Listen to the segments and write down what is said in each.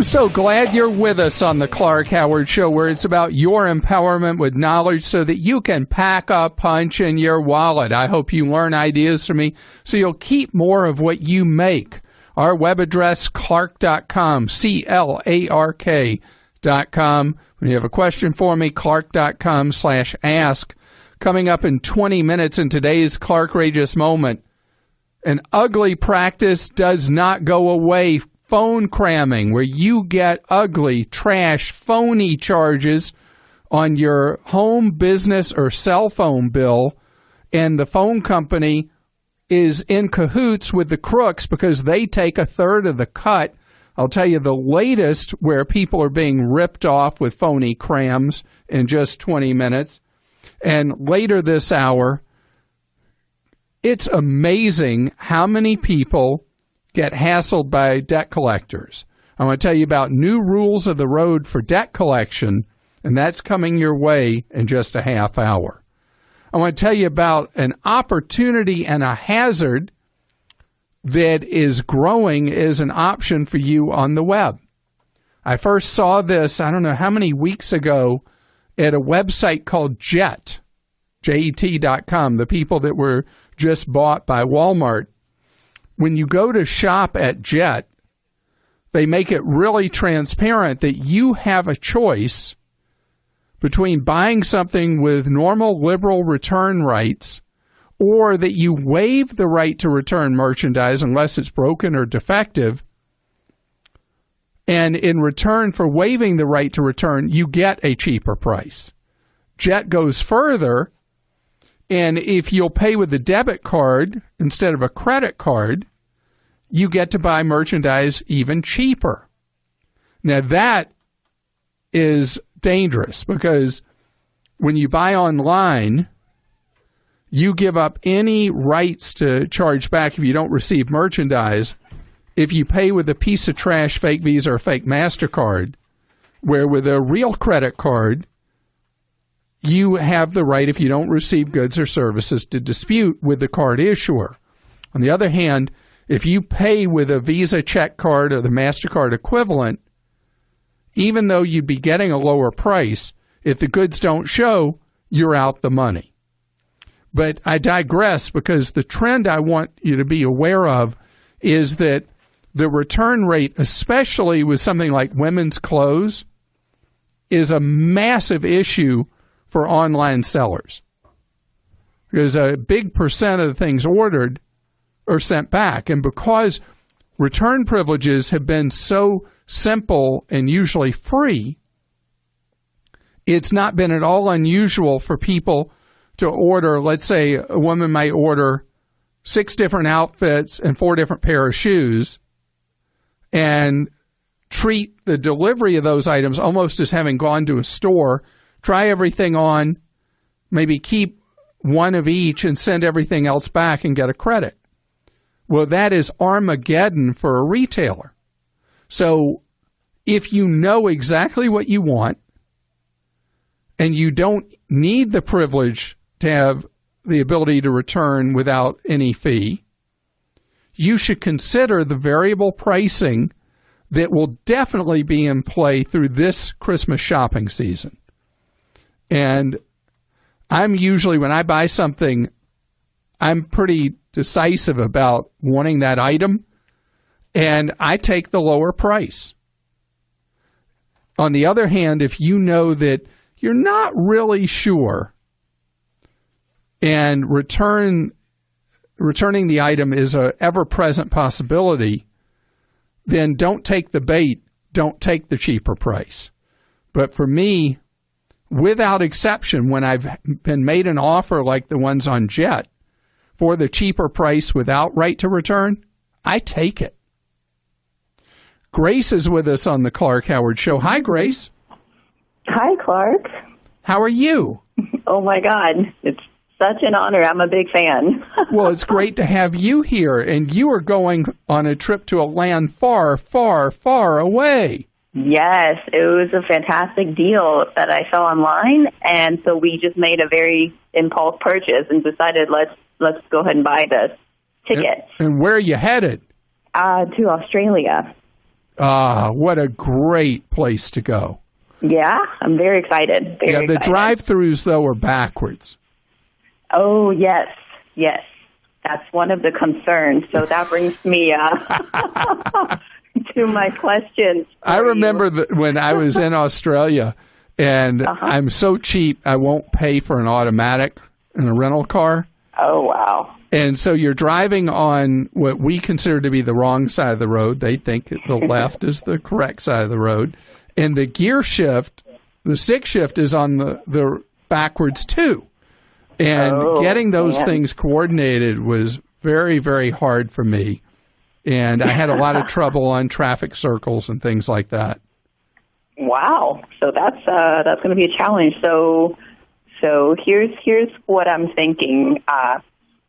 I'm so glad you're with us on the Clark Howard Show, where it's about your empowerment with knowledge so that you can pack a punch in your wallet. I hope you learn ideas from me so you'll keep more of what you make. Our web address, clark.com, CLARK.com. When you have a question for me, clark.com/ask. Coming up in 20 minutes in today's Clarkrageous Moment, an ugly practice does not go away. Phone cramming, where you get ugly, trash, phony charges on your home, business, or cell phone bill, and the phone company is in cahoots with the crooks because they take a third of the cut. I'll tell you the latest where people are being ripped off with phony crams in just 20 minutes. And later this hour, it's amazing how many people get hassled by debt collectors. I want to tell you about new rules of the road for debt collection, and that's coming your way in just a half hour. I want to tell you about an opportunity and a hazard that is growing as an option for you on the web. I first saw this, I don't know how many weeks ago, at a website called Jet, JET.com, the people that were just bought by Walmart. When you go to shop at Jet, they make it really transparent that you have a choice between buying something with normal liberal return rights or that you waive the right to return merchandise unless it's broken or defective. And in return for waiving the right to return, you get a cheaper price. Jet goes further, and if you'll pay with a debit card instead of a credit card, you get to buy merchandise even cheaper. Now, that is dangerous because when you buy online, you give up any rights to charge back if you don't receive merchandise if you pay with a piece of trash fake Visa or fake MasterCard, where with a real credit card, you have the right, if you don't receive goods or services, to dispute with the card issuer. On the other hand, if you pay with a Visa check card or the MasterCard equivalent, even though you'd be getting a lower price, if the goods don't show, you're out the money. But I digress because the trend I want you to be aware of is that the return rate, especially with something like women's clothes, is a massive issue for online sellers. Because a big percent of the things ordered are sent back. And because return privileges have been so simple and usually free, it's not been at all unusual for people to order, let's say a woman might order 6 different outfits and 4 different pair of shoes and treat the delivery of those items almost as having gone to a store, try everything on, maybe keep one of each and send everything else back and get a credit. Well, that is Armageddon for a retailer. So if you know exactly what you want and you don't need the privilege to have the ability to return without any fee, you should consider the variable pricing that will definitely be in play through this Christmas shopping season. And I'm usually, when I buy something, I'm pretty decisive about wanting that item, and I take the lower price. On the other hand, if you know that you're not really sure and returning the item is an ever-present possibility, then don't take the bait, don't take the cheaper price. But for me, without exception, when I've been made an offer like the ones on Jet for the cheaper price without right to return, I take it. Grace is with us on the Clark Howard Show. Hi, Grace. Hi, Clark. How are you? Oh, my God. It's such an honor. I'm a big fan. Well, it's great to have you here. And you are going on a trip to a land far, far, far away. Yes, it was a fantastic deal that I saw online. And so we just made a very impulse purchase and decided let's go ahead and buy this ticket. And where are you headed? To Australia. What a great place to go. Yeah, I'm very excited. Very the excited. drive-thrus, though, are backwards. Oh, yes. That's one of the concerns. So that brings me to my questions. I remember when I was in Australia, and I'm so cheap, I won't pay for an automatic in a rental car. Oh, wow. And so you're driving on what we consider to be the wrong side of the road. They think the left is the correct side of the road. And the gear shift, the stick shift, is on the backwards, too. And getting those things coordinated was very, very hard for me. And I had a lot of trouble on traffic circles and things like that. Wow. So that's going to be a challenge. So here's what I'm thinking.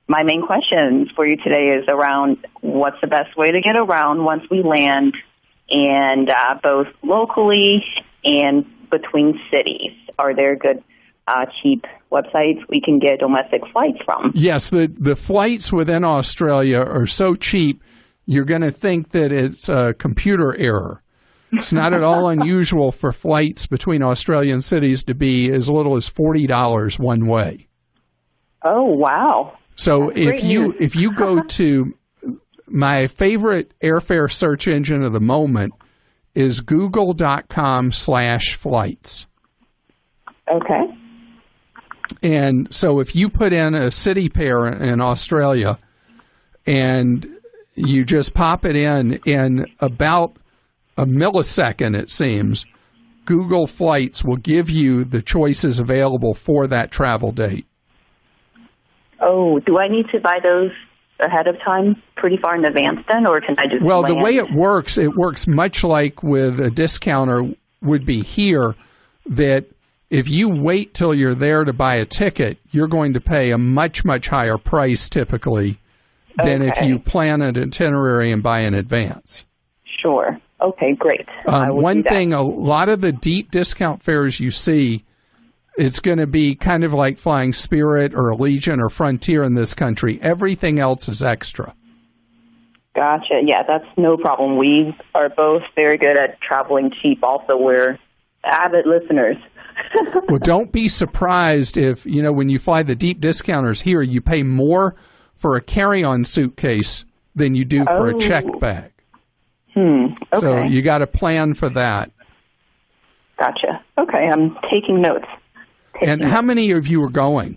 My main question for you today is around what's the best way to get around once we land, and both locally and between cities. Are there good, cheap websites we can get domestic flights from? Yes, the flights within Australia are so cheap, you're going to think that it's a computer error. It's not at all unusual for flights between Australian cities to be as little as $40 one way. Oh, wow. So if you go to my favorite airfare search engine of the moment is google.com/flights. Okay. And so if you put in a city pair in Australia and you just pop it in about a millisecond, it seems, Google Flights will give you the choices available for that travel date. Oh, do I need to buy those ahead of time, pretty far in advance then, or can I just Well, land? the way it works much like with a discounter would be here, that if you wait till you're there to buy a ticket, you're going to pay a much, much higher price typically than if you plan an itinerary and buy in advance. Sure. Okay, great. One thing, a lot of the deep discount fares you see, it's going to be kind of like flying Spirit or Allegiant or Frontier in this country. Everything else is extra. Gotcha. Yeah, that's no problem. We are both very good at traveling cheap. Also, we're avid listeners. Well, don't be surprised if, when you fly the deep discounters here, you pay more for a carry-on suitcase than you do for a check bag. Okay. So you got to plan for that. Gotcha. Okay, I'm taking notes. And how many of you are going?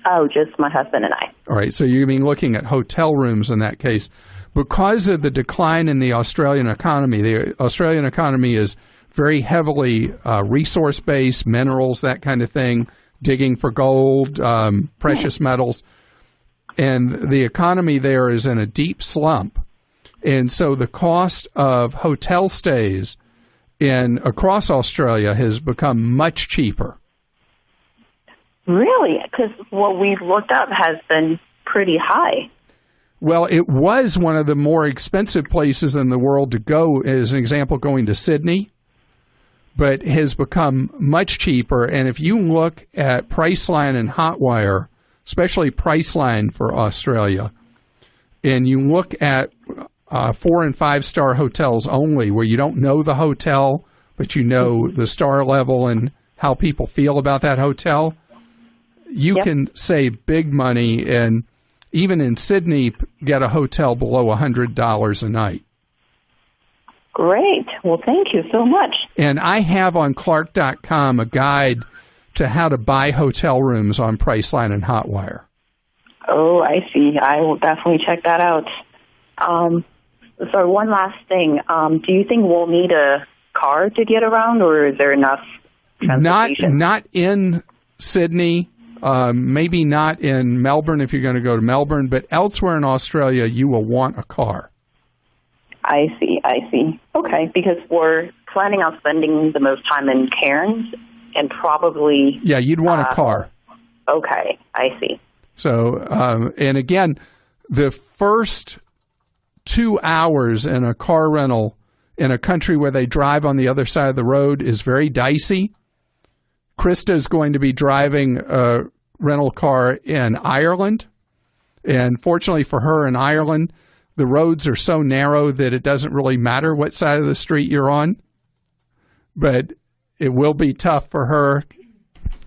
Oh, just my husband and I. All right, so you're going to be looking at hotel rooms in that case. Because of the decline in the Australian economy is very heavily resource-based, minerals, that kind of thing, digging for gold, precious metals. And the economy there is in a deep slump. And so the cost of hotel stays across Australia has become much cheaper. Really? Because what we've looked up has been pretty high. Well, it was one of the more expensive places in the world to go, as an example, going to Sydney, but has become much cheaper. And if you look at Priceline and Hotwire, especially Priceline for Australia, and you look at 4- and 5-star hotels only, where you don't know the hotel, but you know the star level and how people feel about that hotel, you can save big money, and even in Sydney, get a hotel below $100 a night. Great. Well, thank you so much. And I have on Clark.com a guide to how to buy hotel rooms on Priceline and Hotwire. Oh, I see. I will definitely check that out. So one last thing. Do you think we'll need a car to get around, or is there enough transportation? Not in Sydney. Maybe not in Melbourne if you're going to go to Melbourne, but elsewhere in Australia, you will want a car. I see. Okay, because we're planning on spending the most time in Cairns and probably... Yeah, you'd want a car. Okay, I see. So, and again, the first 2 hours in a car rental in a country where they drive on the other side of the road is very dicey. Krista's going to be driving a rental car in Ireland. And fortunately for her in Ireland, the roads are so narrow that it doesn't really matter what side of the street you're on. But it will be tough for her.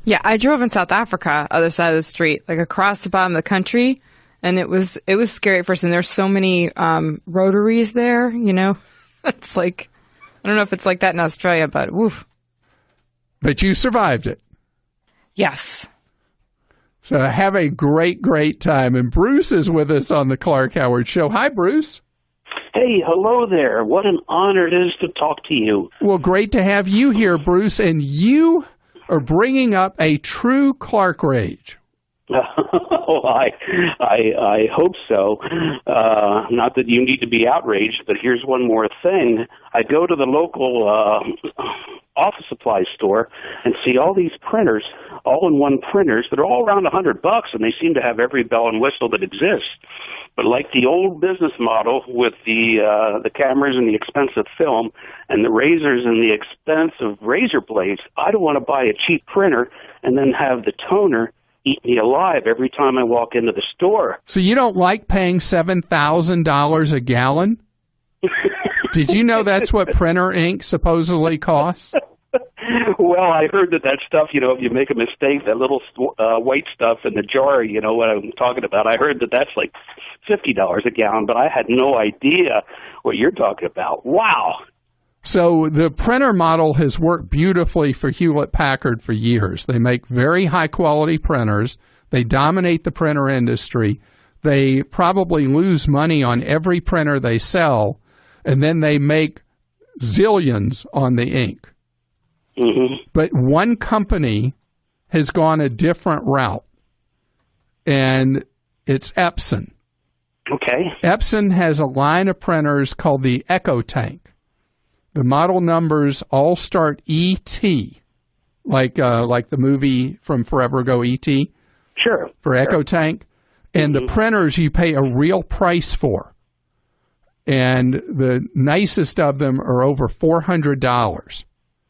Yeah, I drove in South Africa, other side of the street, like across the bottom of the country, and it was scary at first. And there's so many rotaries there, you know. It's like, I don't know if it's like that in Australia, but woof. But you survived it. Yes. So have a great, great time. And Bruce is with us on the Clark Howard Show. Hi, Bruce. Hey, hello there. What an honor it is to talk to you. Well, great to have you here, Bruce. And you are bringing up a true Clark rage. Oh, I hope so. Not that you need to be outraged, but here's one more thing. I go to the local office supply store and see all these printers, all-in-one printers that are all around $100, and they seem to have every bell and whistle that exists. But like the old business model with the cameras and the expensive film and the razors and the expensive razor blades, I don't want to buy a cheap printer and then have the toner eat me alive every time I walk into the store. So you don't like paying $7,000 a gallon? Did you know that's what printer ink supposedly costs? Well, I heard that stuff, you know, if you make a mistake, that little white stuff in the jar, you know what I'm talking about. I heard that that's like $50 a gallon, but I had no idea what you're talking about. Wow. So the printer model has worked beautifully for Hewlett-Packard for years. They make very high-quality printers. They dominate the printer industry. They probably lose money on every printer they sell, and then they make zillions on the ink. Mm-hmm. But one company has gone a different route, and it's Epson. Okay. Epson has a line of printers called the Echo Tank. The model numbers all start ET, like the movie from forever ago, ET. Sure. For Echo Tank. And the printers you pay a real price for. And the nicest of them are over $400.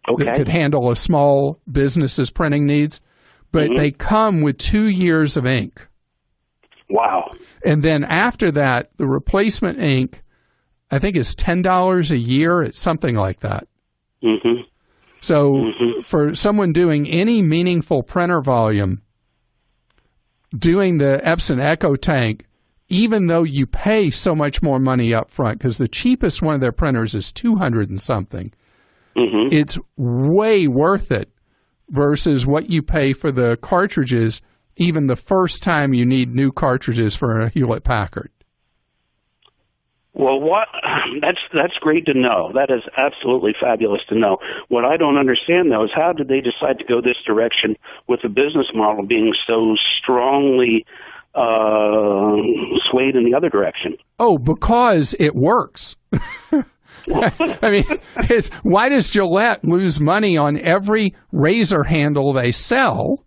Okay. That could handle a small business's printing needs. But they come with 2 years of ink. Wow. And then after that, the replacement ink, I think it's $10 a year. It's something like that. Mm-hmm. So for someone doing any meaningful printer volume, doing the Epson Echo Tank, even though you pay so much more money up front, because the cheapest one of their printers is $200 and something, it's way worth it versus what you pay for the cartridges, even the first time you need new cartridges for a Hewlett-Packard. Well, that's great to know. That is absolutely fabulous to know. What I don't understand, though, is how did they decide to go this direction with the business model being so strongly swayed in the other direction? Oh, because it works. I mean, why does Gillette lose money on every razor handle they sell?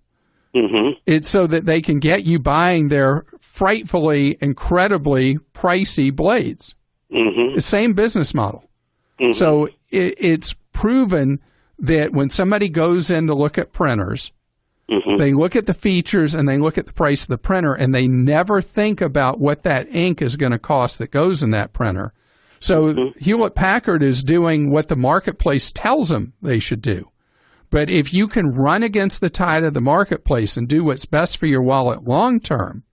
It's so that they can get you buying their frightfully, incredibly pricey blades. The same business model. So it's proven that when somebody goes in to look at printers, they look at the features and they look at the price of the printer, and they never think about what that ink is going to cost that goes in that printer. So Hewlett-Packard is doing what the marketplace tells them they should do. But if you can run against the tide of the marketplace and do what's best for your wallet long term,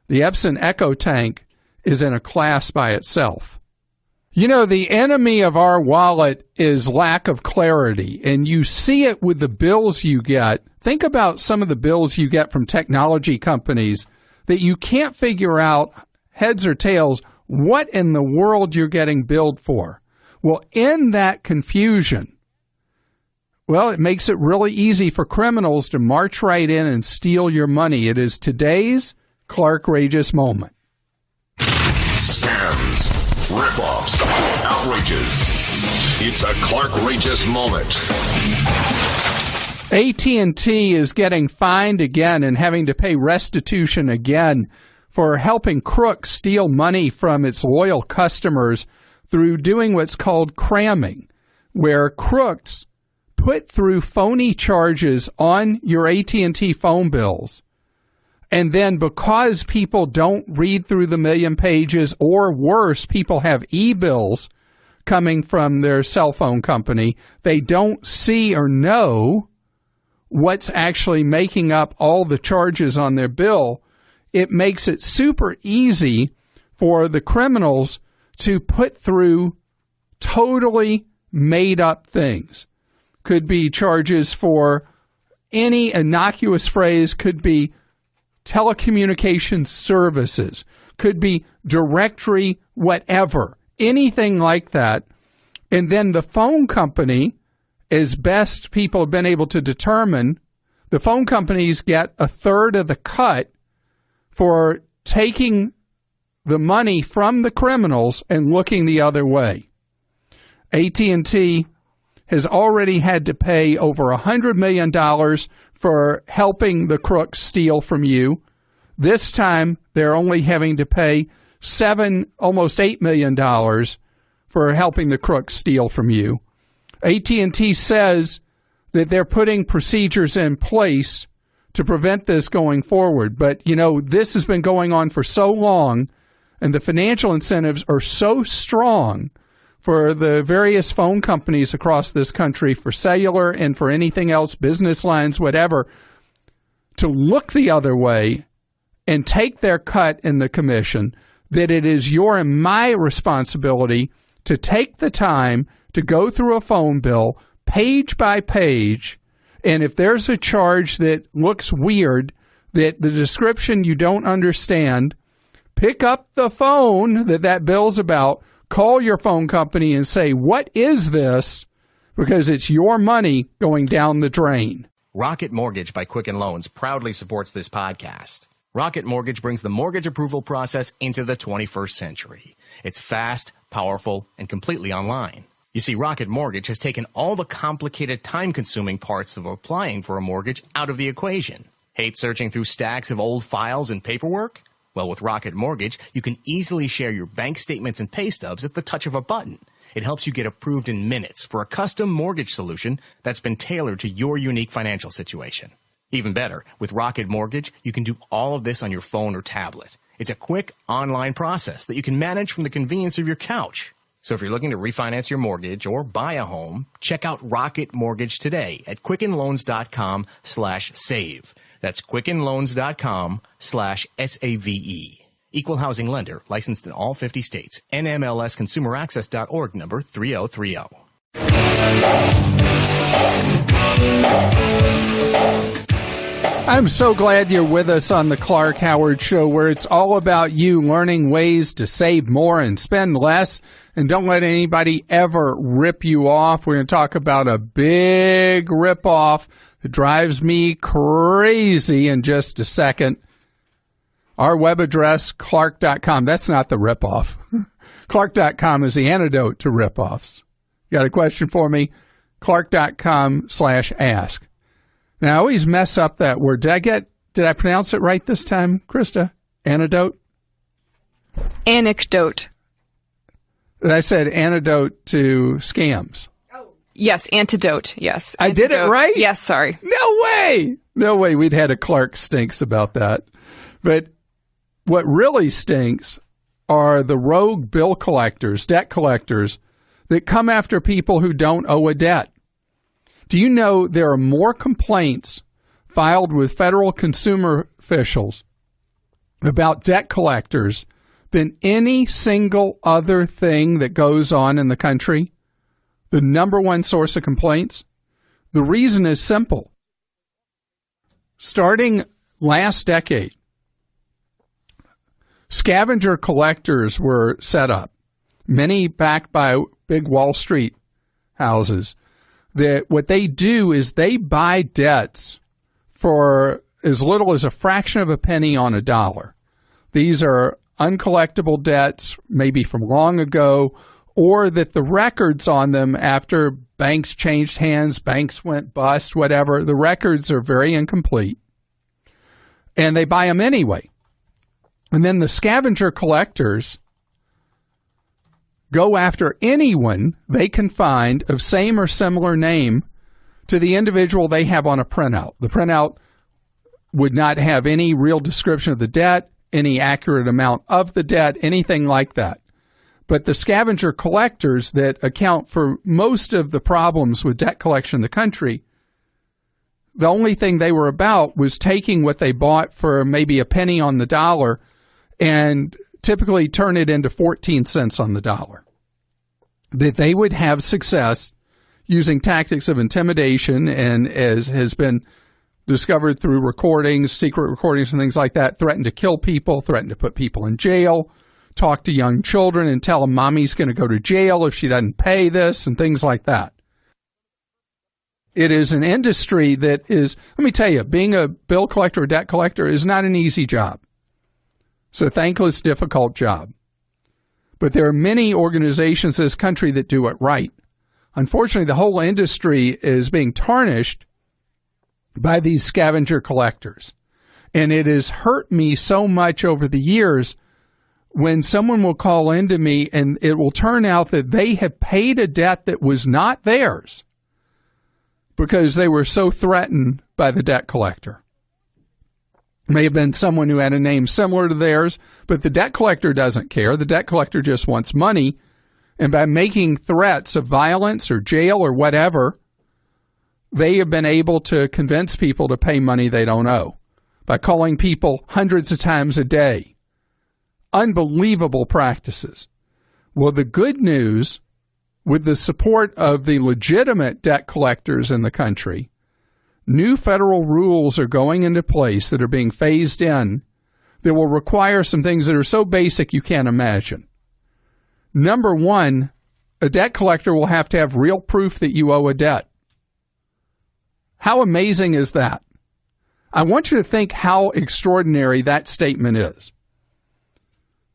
the Epson Echo Tank is in a class by itself. You know, the enemy of our wallet is lack of clarity, and you see it with the bills you get. Think about some of the bills you get from technology companies that you can't figure out, heads or tails, what in the world you're getting billed for. Well, in that confusion, well, it makes it really easy for criminals to march right in and steal your money. It is today's Clark-rageous moment. Scams, ripoffs, outrages. It's a Clark-rageous moment. AT&T is getting fined again and having to pay restitution again for helping crooks steal money from its loyal customers through doing what's called cramming, where crooks put through phony charges on your AT&T phone bills And then because people don't read through the million pages, or worse, people have e-bills coming from their cell phone company, they don't see or know what's actually making up all the charges on their bill. It makes it super easy for the criminals to put through totally made up things. Could be charges for any innocuous phrase, could be telecommunications services, could be directory whatever, anything like that. And then the phone company, as best people have been able to determine, the phone companies get a third of the cut for taking the money from the criminals and looking the other way. AT&T has already had to pay over $100 million for helping the crooks steal from you. This time, they're only having to pay almost $8 million for helping the crooks steal from you. AT&T says that they're putting procedures in place to prevent this going forward. But, this has been going on for so long, and the financial incentives are so strong for the various phone companies across this country, for cellular and for anything else, business lines, whatever, to look the other way and take their cut in the commission, that it is your and my responsibility to take the time to go through a phone bill page by page, and if there's a charge that looks weird, that the description you don't understand, pick up the phone that bill's about, call your phone company and say, what is this? Because it's your money going down the drain. Rocket Mortgage by Quicken Loans proudly supports this podcast. Rocket Mortgage brings the mortgage approval process into the 21st century. It's fast, powerful, and completely online. You see, Rocket Mortgage has taken all the complicated, time-consuming parts of applying for a mortgage out of the equation. Hate searching through stacks of old files and paperwork? Well, with Rocket Mortgage, you can easily share your bank statements and pay stubs at the touch of a button. It helps you get approved in minutes for a custom mortgage solution that's been tailored to your unique financial situation. Even better, with Rocket Mortgage, you can do all of this on your phone or tablet. It's a quick online process that you can manage from the convenience of your couch. So if you're looking to refinance your mortgage or buy a home, check out Rocket Mortgage today at quickenloans.com/save. That's quickenloans.com/SAVE. Equal housing lender, licensed in all 50 states. NMLSconsumeraccess.org number 3030. I'm so glad you're with us on the Clark Howard Show, where it's all about you learning ways to save more and spend less. And don't let anybody ever rip you off. We're going to talk about a big rip-off that drives me crazy in just a second. Our web address, clark.com. That's not the rip-off. Clark.com is the antidote to rip-offs. You got a question for me? Clark.com/ask. Now, I always mess up that word. Did I pronounce it right this time, Krista? Antidote? Anecdote. I said antidote to scams. Yes, antidote. Yes. I did it right? Yes, sorry. No way. No way we'd had a Clark stinks about that. But what really stinks are the rogue bill collectors, debt collectors, that come after people who don't owe a debt. Do you know there are more complaints filed with federal consumer officials about debt collectors than any single other thing that goes on in the country? The number one source of complaints? The reason is simple. Starting last decade, scavenger collectors were set up, many backed by big Wall Street houses. That what they do is they buy debts for as little as a fraction of a penny on a dollar. These are uncollectible debts, maybe from long ago, or that the records on them after banks changed hands, banks went bust, whatever, the records are very incomplete. And they buy them anyway. And then the scavenger collectors go after anyone they can find of same or similar name to the individual they have on a printout. The printout would not have any real description of the debt, any accurate amount of the debt, anything like that. But the scavenger collectors that account for most of the problems with debt collection in the country, the only thing they were about was taking what they bought for maybe a penny on the dollar and typically turn it into 14 cents on the dollar. That they would have success using tactics of intimidation and, as has been discovered through recordings, secret recordings and things like that, threaten to kill people, threaten to put people in jail, talk to young children and tell them mommy's going to go to jail if she doesn't pay this and things like that. It is an industry that is, let me tell you, being a bill collector or debt collector is not an easy job. It's a thankless, difficult job. But there are many organizations in this country that do it right. Unfortunately, the whole industry is being tarnished by these scavenger collectors. And it has hurt me so much over the years when someone will call into me and it will turn out that they have paid a debt that was not theirs because they were so threatened by the debt collector. It may have been someone who had a name similar to theirs, but the debt collector doesn't care. The debt collector just wants money. And by making threats of violence or jail or whatever, they have been able to convince people to pay money they don't owe by calling people hundreds of times a day. Unbelievable practices. Well, the good news, with the support of the legitimate debt collectors in the country, new federal rules are going into place that are being phased in that will require some things that are so basic you can't imagine. Number one, a debt collector will have to have real proof that you owe a debt. How amazing is that? I want you to think how extraordinary that statement is.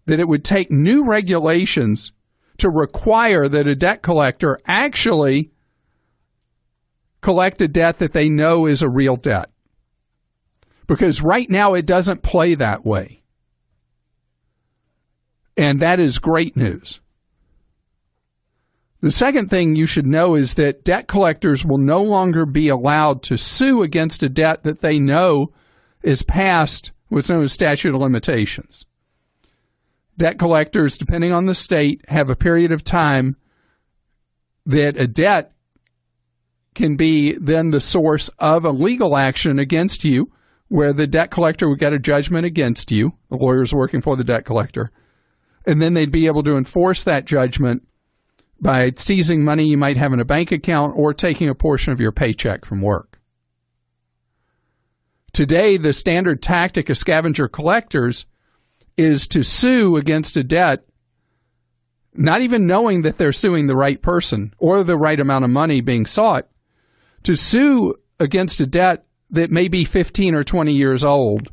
That it would take new regulations to require that a debt collector actually collect a debt that they know is a real debt. Because right now it doesn't play that way. And that is great news. The second thing you should know is that debt collectors will no longer be allowed to sue against a debt that they know is past what's known as statute of limitations. Debt collectors, depending on the state, have a period of time that a debt can be then the source of a legal action against you, where the debt collector would get a judgment against you, the lawyers working for the debt collector, and then they'd be able to enforce that judgment by seizing money you might have in a bank account or taking a portion of your paycheck from work. Today, the standard tactic of scavenger collectors is to sue against a debt, not even knowing that they're suing the right person or the right amount of money being sought, to sue against a debt that may be 15 or 20 years old,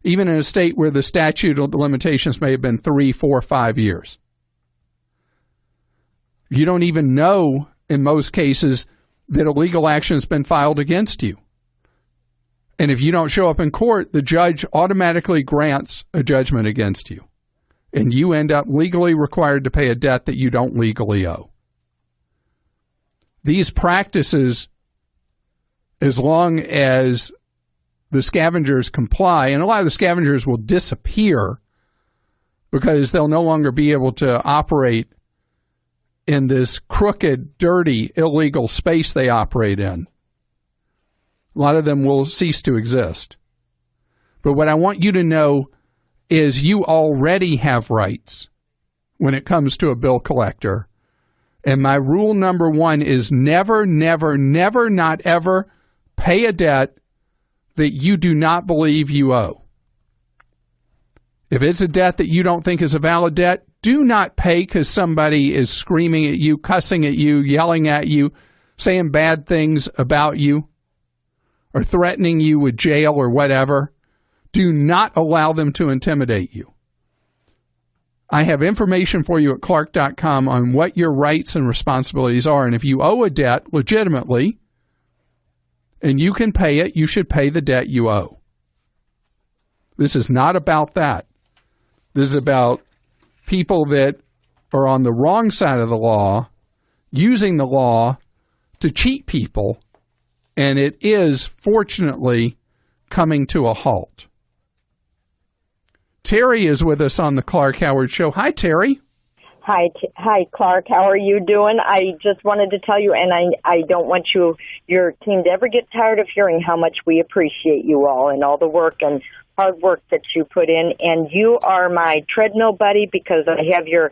even in a state where the statute of limitations may have been 3, 4, 5 years. You don't even know, in most cases, that a legal action has been filed against you. And if you don't show up in court, the judge automatically grants a judgment against you. And you end up legally required to pay a debt that you don't legally owe. These practices, as long as the scavengers comply, and a lot of the scavengers will disappear because they'll no longer be able to operate in this crooked, dirty, illegal space they operate in. A lot of them will cease to exist. But what I want you to know is you already have rights when it comes to a bill collector. And my rule number one is never, never, never, not ever pay a debt that you do not believe you owe. If it's a debt that you don't think is a valid debt, do not pay because somebody is screaming at you, cussing at you, yelling at you, saying bad things about you, or threatening you with jail or whatever. Do not allow them to intimidate you. I have information for you at Clark.com on what your rights and responsibilities are. And if you owe a debt legitimately and you can pay it, you should pay the debt you owe. This is not about that. This is about people that are on the wrong side of the law, using the law to cheat people. And it is, fortunately, coming to a halt. Terry is with us on the Clark Howard Show. Hi, Terry. Hi, Clark. How are you doing? I just wanted to tell you, and I don't want your team to ever get tired of hearing how much we appreciate you all and all the work and hard work that you put in. And you are my treadmill buddy because I have your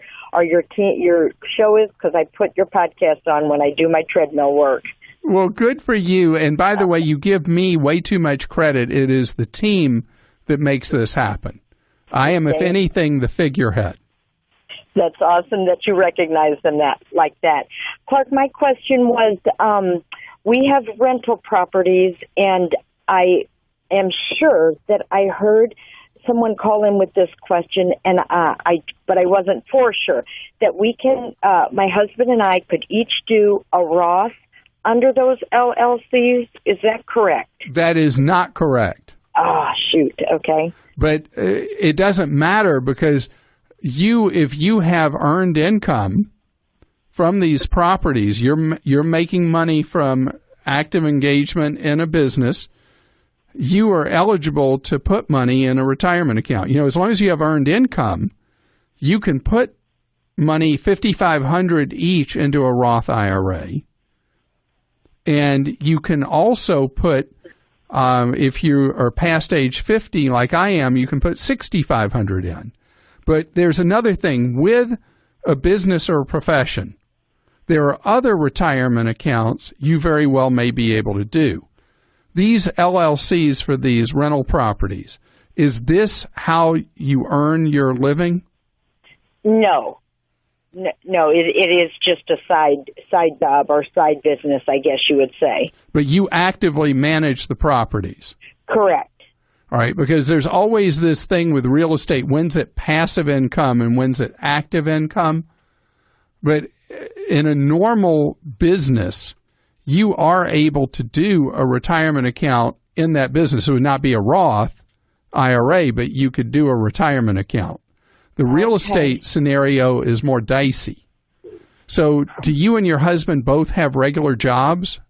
show is because I put your podcast on when I do my treadmill work. Well, good for you. And by the way, you give me way too much credit. It is the team that makes this happen. I am, if anything, the figurehead. That's awesome that you recognize them like that. Clark, my question was, we have rental properties, and I am sure that I heard someone call in with this question, and but I wasn't for sure that we can. My husband and I could each do a Roth under those LLCs. Is that correct? That is not correct. Oh, shoot. Okay. But it doesn't matter because if you have earned income from these properties, you're making money from active engagement in a business, you are eligible to put money in a retirement account. You know, as long as you have earned income, you can put money, $5,500 each, into a Roth IRA. And you can also put, if you are past age 50, like I am, you can put $6,500 in. But there's another thing. With a business or a profession, there are other retirement accounts you very well may be able to do. These LLCs for these rental properties, is this how you earn your living? No, it is just a side job or side business, I guess you would say. But you actively manage the properties. Correct. All right, because there's always this thing with real estate. When's it passive income and when's it active income? But in a normal business, you are able to do a retirement account in that business. It would not be a Roth IRA, but you could do a retirement account. The real estate scenario is more dicey. So do you and your husband both have regular jobs?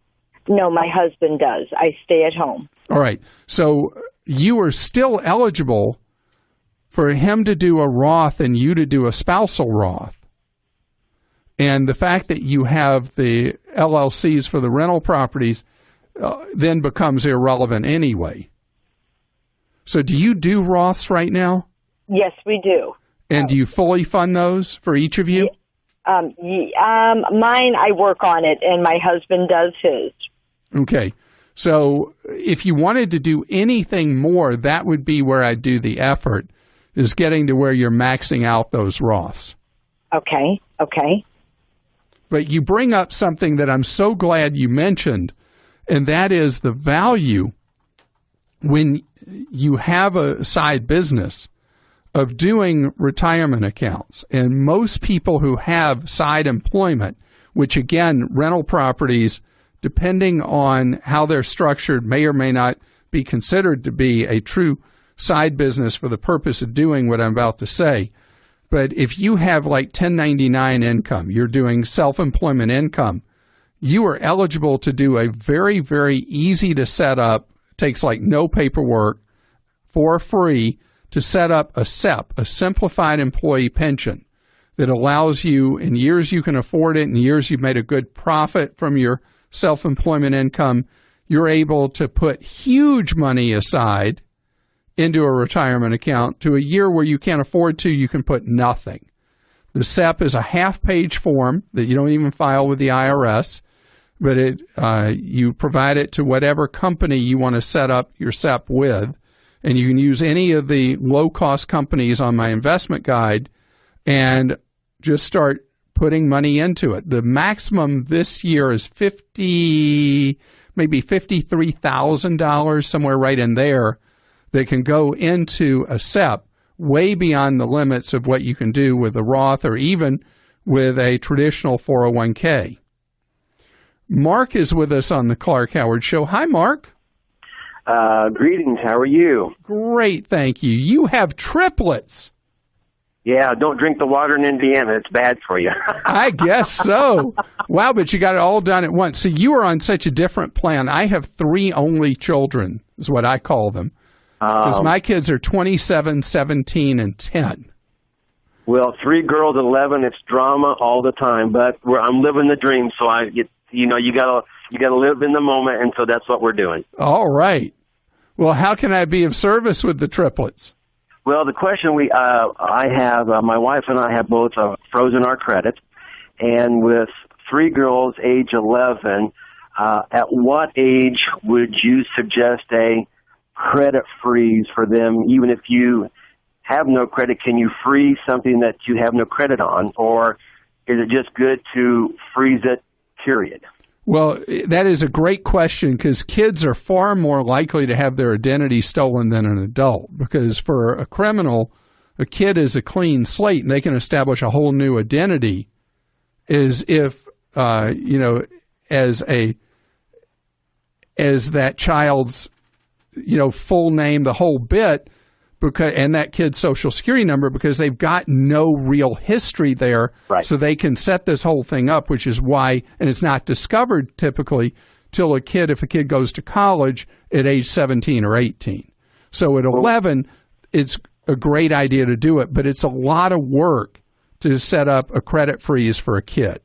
No, my husband does. I stay at home. All right. So you are still eligible for him to do a Roth and you to do a spousal Roth. And the fact that you have the LLCs for the rental properties then becomes irrelevant anyway. So do you do Roths right now? Yes, we do. And do you fully fund those for each of you? Mine, I work on it, and my husband does his. Okay. So if you wanted to do anything more, that would be where I'd do the effort, is getting to where you're maxing out those Roths. Okay. But you bring up something that I'm so glad you mentioned, and that is the value when you have a side business of doing retirement accounts. And most people who have side employment, which again, rental properties, depending on how they're structured, may or may not be considered to be a true side business for the purpose of doing what I'm about to say. But if you have like 1099 income, you're doing self-employment income, you are eligible to do a very, very easy to set up, takes like no paperwork, for free, to set up a SEP, a simplified employee pension, that allows you, in years you can afford it, in years you've made a good profit from your self-employment income, you're able to put huge money aside into a retirement account. To a year where you can't afford to, you can put nothing. The SEP is a half-page form that you don't even file with the IRS, but you provide it to whatever company you want to set up your SEP with, and you can use any of the low-cost companies on my investment guide and just start putting money into it. The maximum this year is maybe $53,000, somewhere right in there, that can go into a SEP, way beyond the limits of what you can do with a Roth or even with a traditional 401k. Mark is with us on the Clark Howard Show. Hi, Mark. Greetings. How are you? Great, thank you. You have triplets. Yeah, don't drink the water in Indiana. It's bad for you. I guess so. Wow, but you got it all done at once. So you are on such a different plan. I have 3 only children, is what I call them. Because my kids are 27, 17, and 10. Well, 3 girls, 11. It's drama all the time, but I'm living the dream. So you gotta live in the moment, and so that's what we're doing. All right. Well, how can I be of service with the triplets? Well, the question I have, my wife and I have both frozen our credit, and with 3 girls, age 11, at what age would you suggest a credit freeze for them? Even if you have no credit, can you freeze something that you have no credit on, or is it just good to freeze it, period? Well, that is a great question because kids are far more likely to have their identity stolen than an adult. Because for a criminal, a kid is a clean slate and they can establish a whole new identity as if, as that child's, full name, the whole bit, and that kid's social security number, because they've got no real history there. Right. So they can set this whole thing up, which is why, and it's not discovered typically till if a kid goes to college at age 17 or 18. So at 11, it's a great idea to do it, but it's a lot of work to set up a credit freeze for a kid.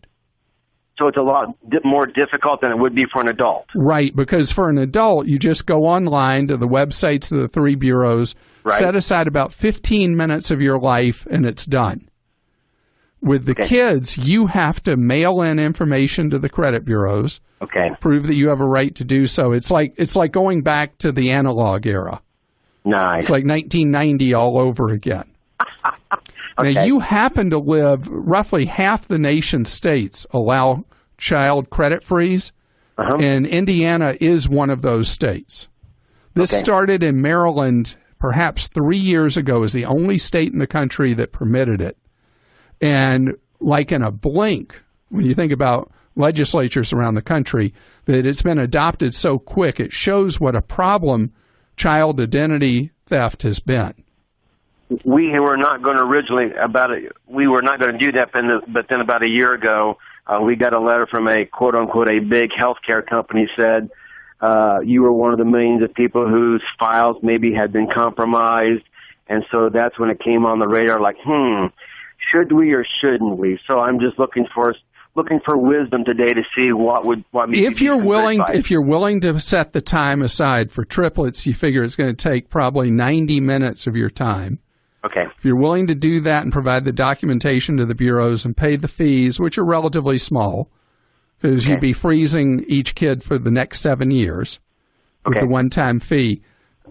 So it's a lot more difficult than it would be for an adult. Right, because for an adult, you just go online to the websites of the 3 bureaus, right, set aside about 15 minutes of your life, and it's done. With the kids, you have to mail in information to the credit bureaus, prove that you have a right to do so. It's like going back to the analog era. Nice. It's like 1990 all over again. Now, you happen to live, roughly half the nation's states allow child credit freeze, and Indiana is one of those states. This started in Maryland perhaps 3 years ago as the only state in the country that permitted it. And like in a blink, when you think about legislatures around the country, that it's been adopted so quick, it shows what a problem child identity theft has been. We were not going to we were not going to do that, but then about a year ago, we got a letter from a quote-unquote a big healthcare company said, you were one of the millions of people whose files maybe had been compromised, and so that's when it came on the radar, like, should we or shouldn't we? So I'm just looking for wisdom today to see what if you're willing to set the time aside for triplets, you figure it's going to take probably 90 minutes of your time. Okay. If you're willing to do that and provide the documentation to the bureaus and pay the fees, which are relatively small, because you'd be freezing each kid for the next 7 years with the one-time fee,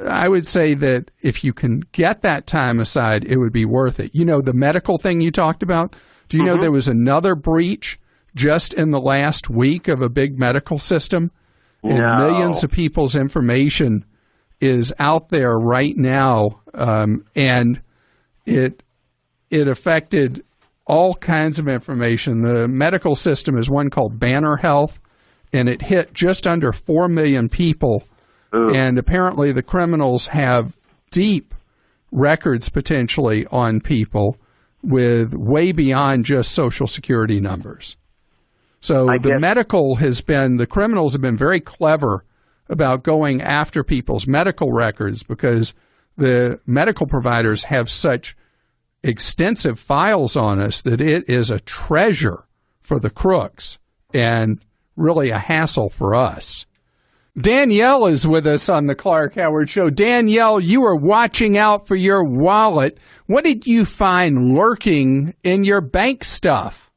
I would say that if you can get that time aside, it would be worth it. The medical thing you talked about, do you know there was another breach just in the last week of a big medical system? No. And millions of people's information is out there right now, and it affected all kinds of information. The medical system is one called Banner Health, and it hit just under 4 million people. Ooh. And apparently the criminals have deep records potentially on people with way beyond just Social Security numbers. So the criminals have been very clever about going after people's medical records because the medical providers have such extensive files on us that it is a treasure for the crooks and really a hassle for us. Danielle is with us on the Clark Howard Show. Danielle, you were watching out for your wallet. What did you find lurking in your bank stuff?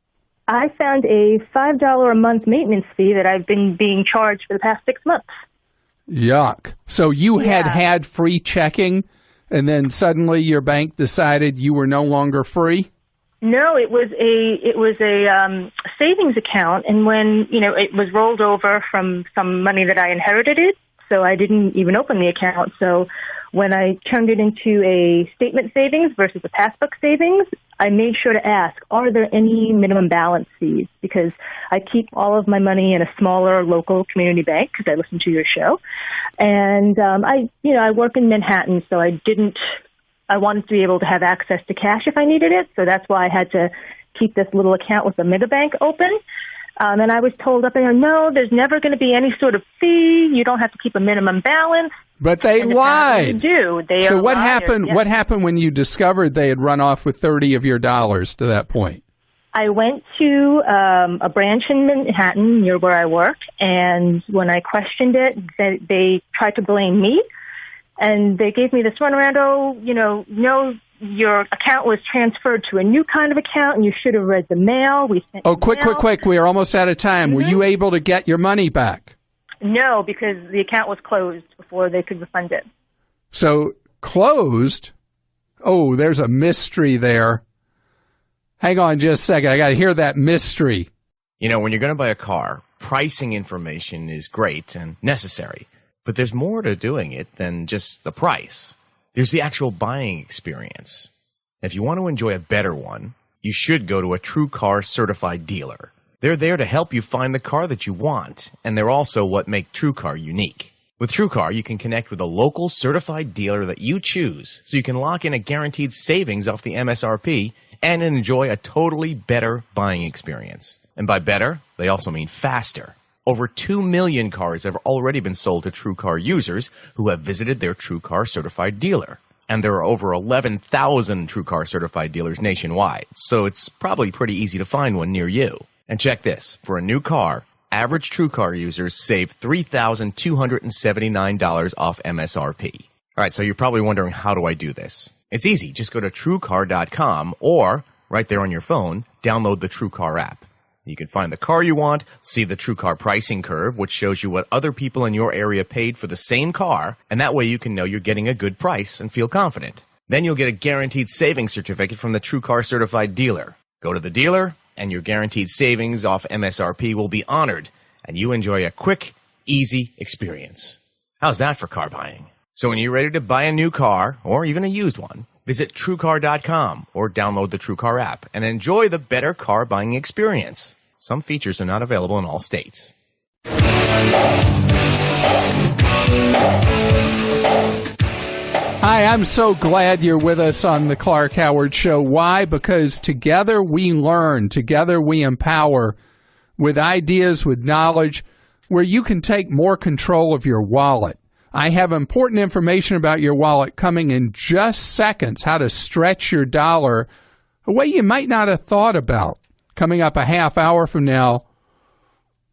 I found a $5 a month maintenance fee that I've been being charged for the past 6 months. Yuck. So you had free checking, and then suddenly your bank decided you were no longer free? No, it was a savings account, and when it was rolled over from some money that I inherited so I didn't even open the account. So when I turned it into a statement savings versus a passbook savings, I made sure to ask, are there any minimum balance fees? Because I keep all of my money in a smaller local community bank because I listen to your show, and I work in Manhattan, so I didn't I wanted to be able to have access to cash if I needed it. So that's why I had to keep this little account with the megabank open. And I was told up there, no, there's never going to be any sort of fee. You don't have to keep a minimum balance. But they lied. So what happened? Yes. What happened when you discovered they had run off with $30 of your dollars to that point? I went to a branch in Manhattan near where I work, and when I questioned it, they tried to blame me, and they gave me this runaround. Oh, no, your account was transferred to a new kind of account, and you should have read the mail. Quick! We are almost out of time. Mm-hmm. Were you able to get your money back? No, because the account was closed before they could refund it. So closed? Oh, there's a mystery there. Hang on just a second. I got to hear that mystery. When you're going to buy a car, pricing information is great and necessary. But there's more to doing it than just the price. There's the actual buying experience. If you want to enjoy a better one, you should go to a True Car certified dealer. They're there to help you find the car that you want, and they're also what make True Car unique. With True Car, you can connect with a local certified dealer that you choose, so you can lock in a guaranteed savings off the MSRP and enjoy a totally better buying experience. And by better, they also mean faster. Over 2 million cars have already been sold to True Car users who have visited their True Car certified dealer. And there are over 11,000 True Car certified dealers nationwide, so it's probably pretty easy to find one near you. And check this, for a new car, average True Car users save $3,279 off MSRP. All right, so you're probably wondering, how do I do this? It's easy. Just go to TrueCar.com or, right there on your phone, download the TrueCar app. You can find the car you want, see the TrueCar pricing curve, which shows you what other people in your area paid for the same car, and that way you can know you're getting a good price and feel confident. Then you'll get a guaranteed savings certificate from the TrueCar certified dealer. Go to the dealer, and your guaranteed savings off MSRP will be honored, and you enjoy a quick, easy experience. How's that for car buying? So when you're ready to buy a new car, or even a used one, visit TrueCar.com or download the TrueCar app and enjoy the better car buying experience. Some features are not available in all states. Hi, I'm so glad you're with us on the Clark Howard Show. Why? Because together we learn, together we empower with ideas, with knowledge, where you can take more control of your wallet. I have important information about your wallet coming in just seconds, how to stretch your dollar a way you might not have thought about. Coming up a half hour from now,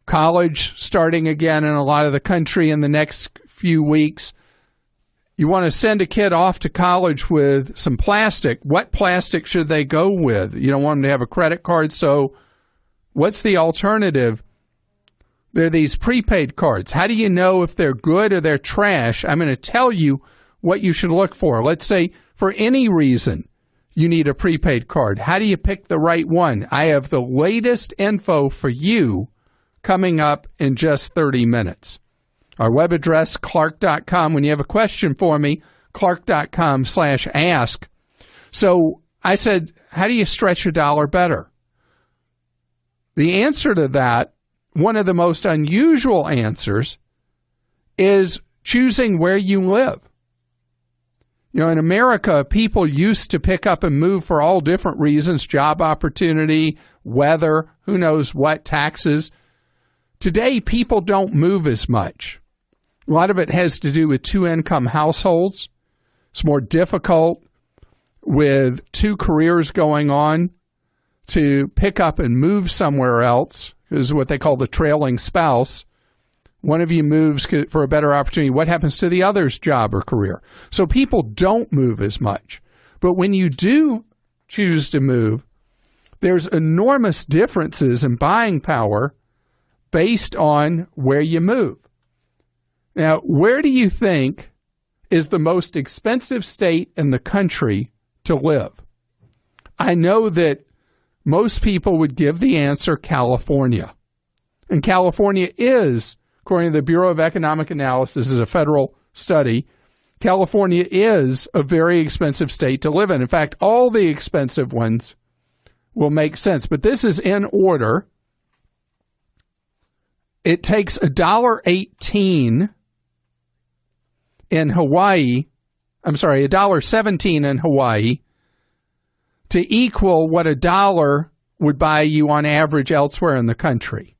college starting again in a lot of the country in the next few weeks. You want to send a kid off to college with some plastic. What plastic should they go with? You don't want them to have a credit card, so what's the alternative? There are these prepaid cards. How do you know if they're good or they're trash? I'm going to tell you what you should look for. Let's say for any reason you need a prepaid card. How do you pick the right one? I have the latest info for you coming up in just 30 minutes. Our web address, clark.com. When you have a question for me, clark.com/ask. So I said, how do you stretch your dollar better? The answer to that, one of the most unusual answers, is choosing where you live. In America, people used to pick up and move for all different reasons, job opportunity, weather, who knows what, taxes. Today, people don't move as much. A lot of it has to do with two-income households. It's more difficult with two careers going on to pick up and move somewhere else. Is what they call the trailing spouse. One of you moves for a better opportunity. What happens to the other's job or career? So people don't move as much. But when you do choose to move, there's enormous differences in buying power based on where you move. Now, where do you think is the most expensive state in the country to live? I know that most people would give the answer California. And California is, according to the Bureau of Economic Analysis, is a federal study, California is a very expensive state to live in. In fact, all the expensive ones will make sense. But this is in order. It takes $1.18 in Hawaii $1.17 in Hawaii to equal what $1 would buy you on average elsewhere in the country.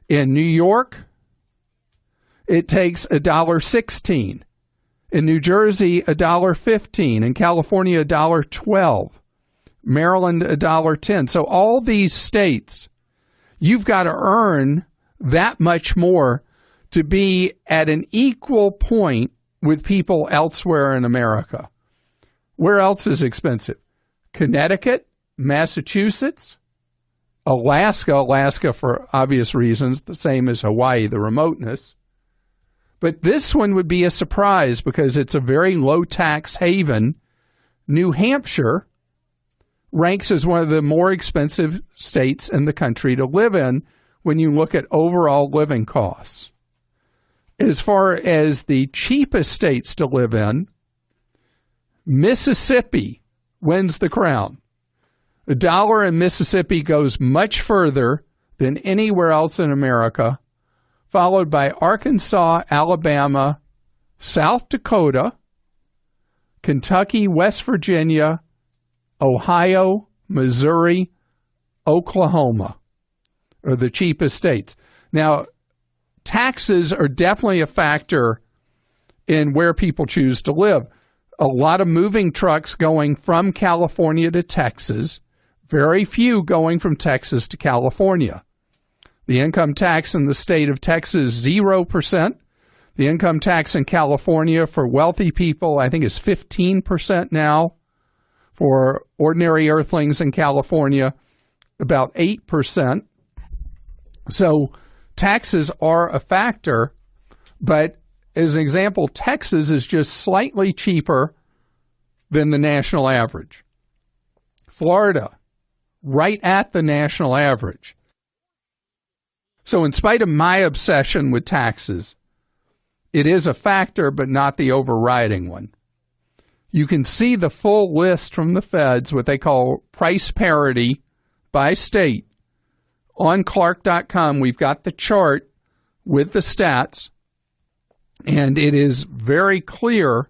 In New York, it takes $1.16. In New Jersey, $1.15. In California, $1.12. Maryland, $1.10. So all these states, you've got to earn that much more to be at an equal point with people elsewhere in America. Where else is expensive? Connecticut, Massachusetts, Alaska for obvious reasons, the same as Hawaii, the remoteness. But this one would be a surprise because it's a very low tax haven. New Hampshire ranks as one of the more expensive states in the country to live in when you look at overall living costs. As far as the cheapest states to live in, Mississippi wins the crown. $1 in Mississippi goes much further than anywhere else in America, followed by Arkansas, Alabama, South Dakota, Kentucky, West Virginia, Ohio, Missouri, Oklahoma are the cheapest states. Now, taxes are definitely a factor in where people choose to live. A lot of moving trucks going from California to Texas, very few going from Texas to California. The income tax in the state of Texas, 0%. The income tax in California for wealthy people, I think, is 15% now. For ordinary earthlings in California, about 8%. So taxes are a factor, but as an example, Texas is just slightly cheaper than the national average. Florida, right at the national average. So in spite of my obsession with taxes, it is a factor, but not the overriding one. You can see the full list from the feds, what they call price parity by state. On Clark.com, we've got the chart with the stats, and it is very clear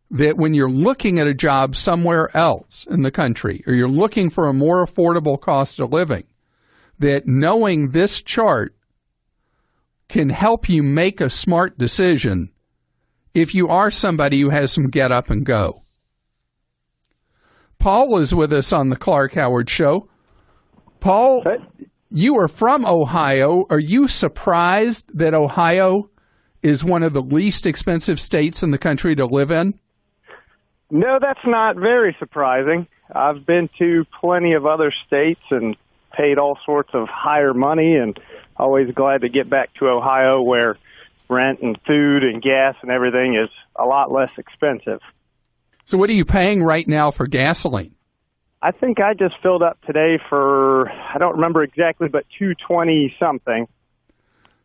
that when you're looking at a job somewhere else in the country, or you're looking for a more affordable cost of living, that knowing this chart can help you make a smart decision if you are somebody who has some get up and go. Paul is with us on the Clark Howard Show. Paul, you are from Ohio. Are you surprised that Ohio is one of the least expensive states in the country to live in? No, that's not very surprising. I've been to plenty of other states and paid all sorts of higher money, and always glad to get back to Ohio where rent and food and gas and everything is a lot less expensive. So what are you paying right now for gasoline? I think I just filled up today for, I don't remember exactly, but $2.20 something.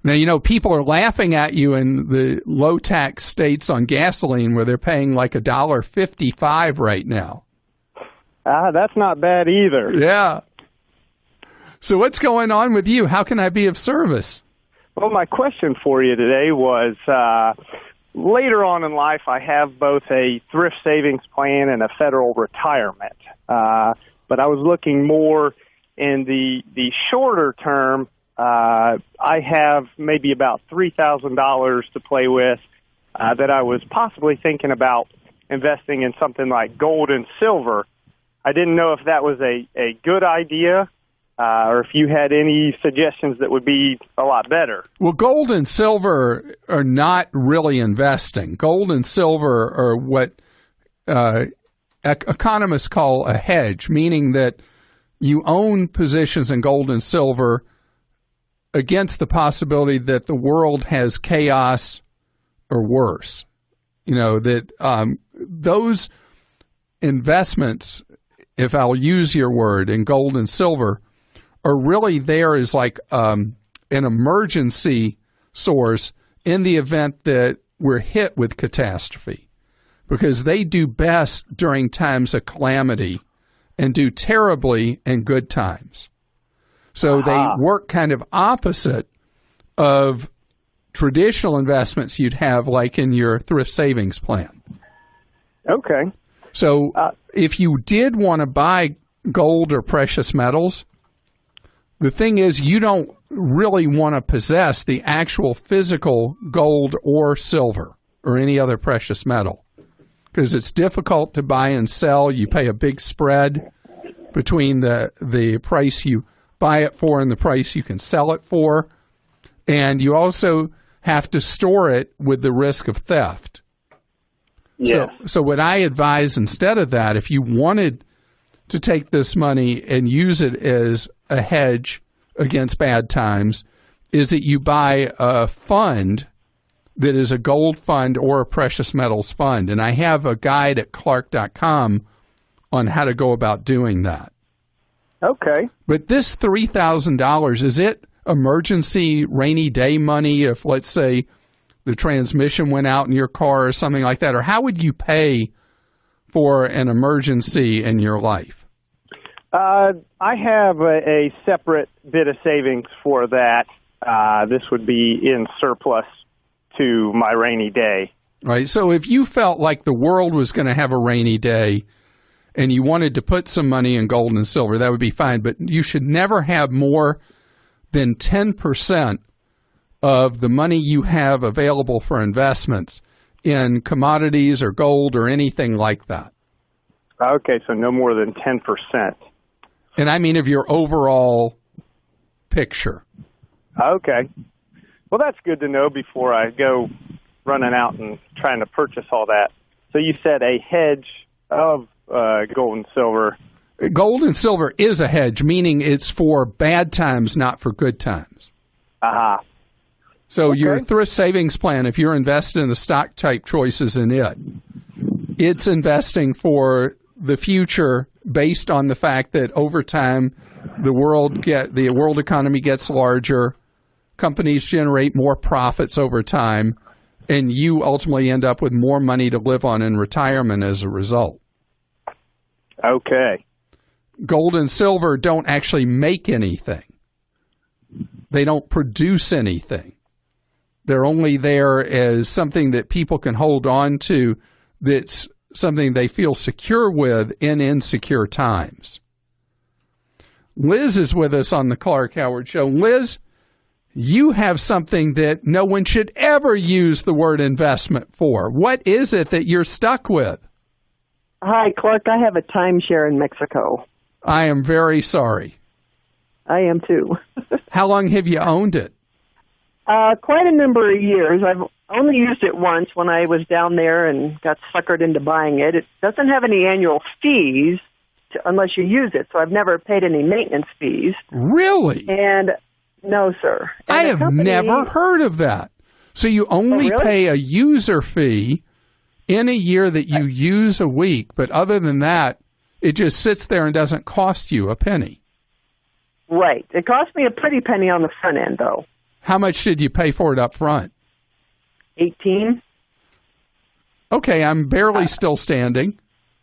Now, you know, people are laughing at you in the low-tax states on gasoline where they're paying like $1.55 right now. That's not bad either. Yeah. So what's going on with you? How can I be of service? Well, my question for you today was, later on in life, I have both a thrift savings plan and a federal retirement. But I was looking more in the shorter term. I have maybe about $3,000 to play with that I was possibly thinking about investing in something like gold and silver. I didn't know if that was a good idea or if you had any suggestions that would be a lot better. Well, gold and silver are not really investing. Gold and silver are what economists call a hedge, meaning that you own positions in gold and silver against the possibility that the world has chaos or worse. You know, that those investments, if I'll use your word, in gold and silver, are really there as like an emergency source in the event that we're hit with catastrophe, because they do best during times of calamity and do terribly in good times. So they work kind of opposite of traditional investments you'd have like in your thrift savings plan. Okay. So if you did want to buy gold or precious metals, the thing is you don't really want to possess the actual physical gold or silver or any other precious metal because it's difficult to buy and sell. You pay a big spread between the price you buy it for and the price you can sell it for. And you also have to store it with the risk of theft. Yes. So what I advise instead of that, if you wanted to take this money and use it as a hedge against bad times, is that you buy a fund that is a gold fund or a precious metals fund. And I have a guide at Clark.com on how to go about doing that. Okay. But this $3,000, is it emergency rainy day money if, let's say, the transmission went out in your car or something like that? Or how would you pay for an emergency in your life? I have a separate bit of savings for that. This would be in surplus to my rainy day. Right. So if you felt like the world was going to have a rainy day and you wanted to put some money in gold and silver, that would be fine. But you should never have more than 10% of the money you have available for investments in commodities or gold or anything like that. Okay, so no more than 10%. And I mean of your overall picture. Okay. Well, that's good to know before I go running out and trying to purchase all that. So you said a hedge of gold and silver. Gold and silver is a hedge, meaning it's for bad times, not for good times. Aha. So your thrift savings plan, if you're invested in the stock type choices in it, it's investing for the future based on the fact that over time the world economy gets larger, companies generate more profits over time, and you ultimately end up with more money to live on in retirement as a result. Okay. Gold and silver don't actually make anything. They don't produce anything. They're only there as something that people can hold on to that's something they feel secure with in insecure times. Liz is with us on the Clark Howard Show. Liz, you have something that no one should ever use the word investment for. What is it that you're stuck with? Hi, Clark. I have a timeshare in Mexico. I am very sorry. I am too. How long have you owned it? Quite a number of years. I've only used it once when I was down there and got suckered into buying it. It doesn't have any annual fees unless you use it, so I've never paid any maintenance fees. Really? And no, sir. And I have never heard of that. So you only pay a user fee in a year that you use a week, but other than that, it just sits there and doesn't cost you a penny. Right. It cost me a pretty penny on the front end, though. How much did you pay for it up front? $18. Okay, I'm barely still standing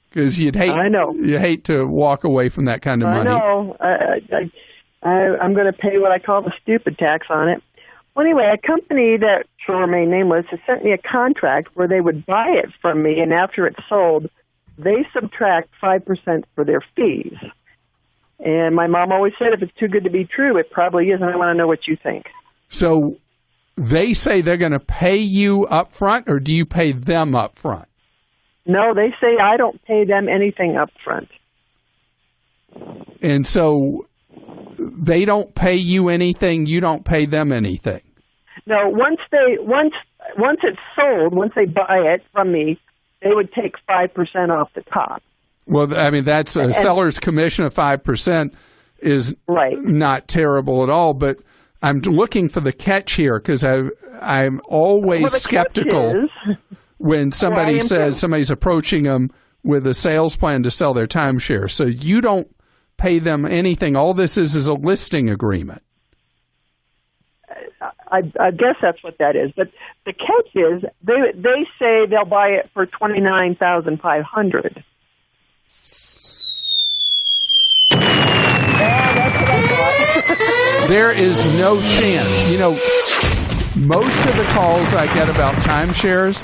because you hate to walk away from that kind of money. I know. I'm going to pay what I call the stupid tax on it. Well, anyway, a company that shall remain nameless has sent me a contract where they would buy it from me, and after it's sold, they subtract 5% for their fees. And my mom always said if it's too good to be true, it probably is, and I want to know what you think. So they say they're going to pay you up front, or do you pay them up front? No, they say I don't pay them anything up front. And so they don't pay you anything, you don't pay them anything. No, once it's sold, once they buy it from me, they would take 5% off the top. Well, I mean, that's a seller's commission of 5% is not terrible at all, but I'm looking for the catch here because I'm always skeptical when somebody says somebody's approaching them with a sales plan to sell their timeshare. So you don't pay them anything. All this is a listing agreement. I guess that's what that is. But the catch is they say they'll buy it for $29,500. That's what I thought. There is no chance. You know, Most of the calls I get about timeshares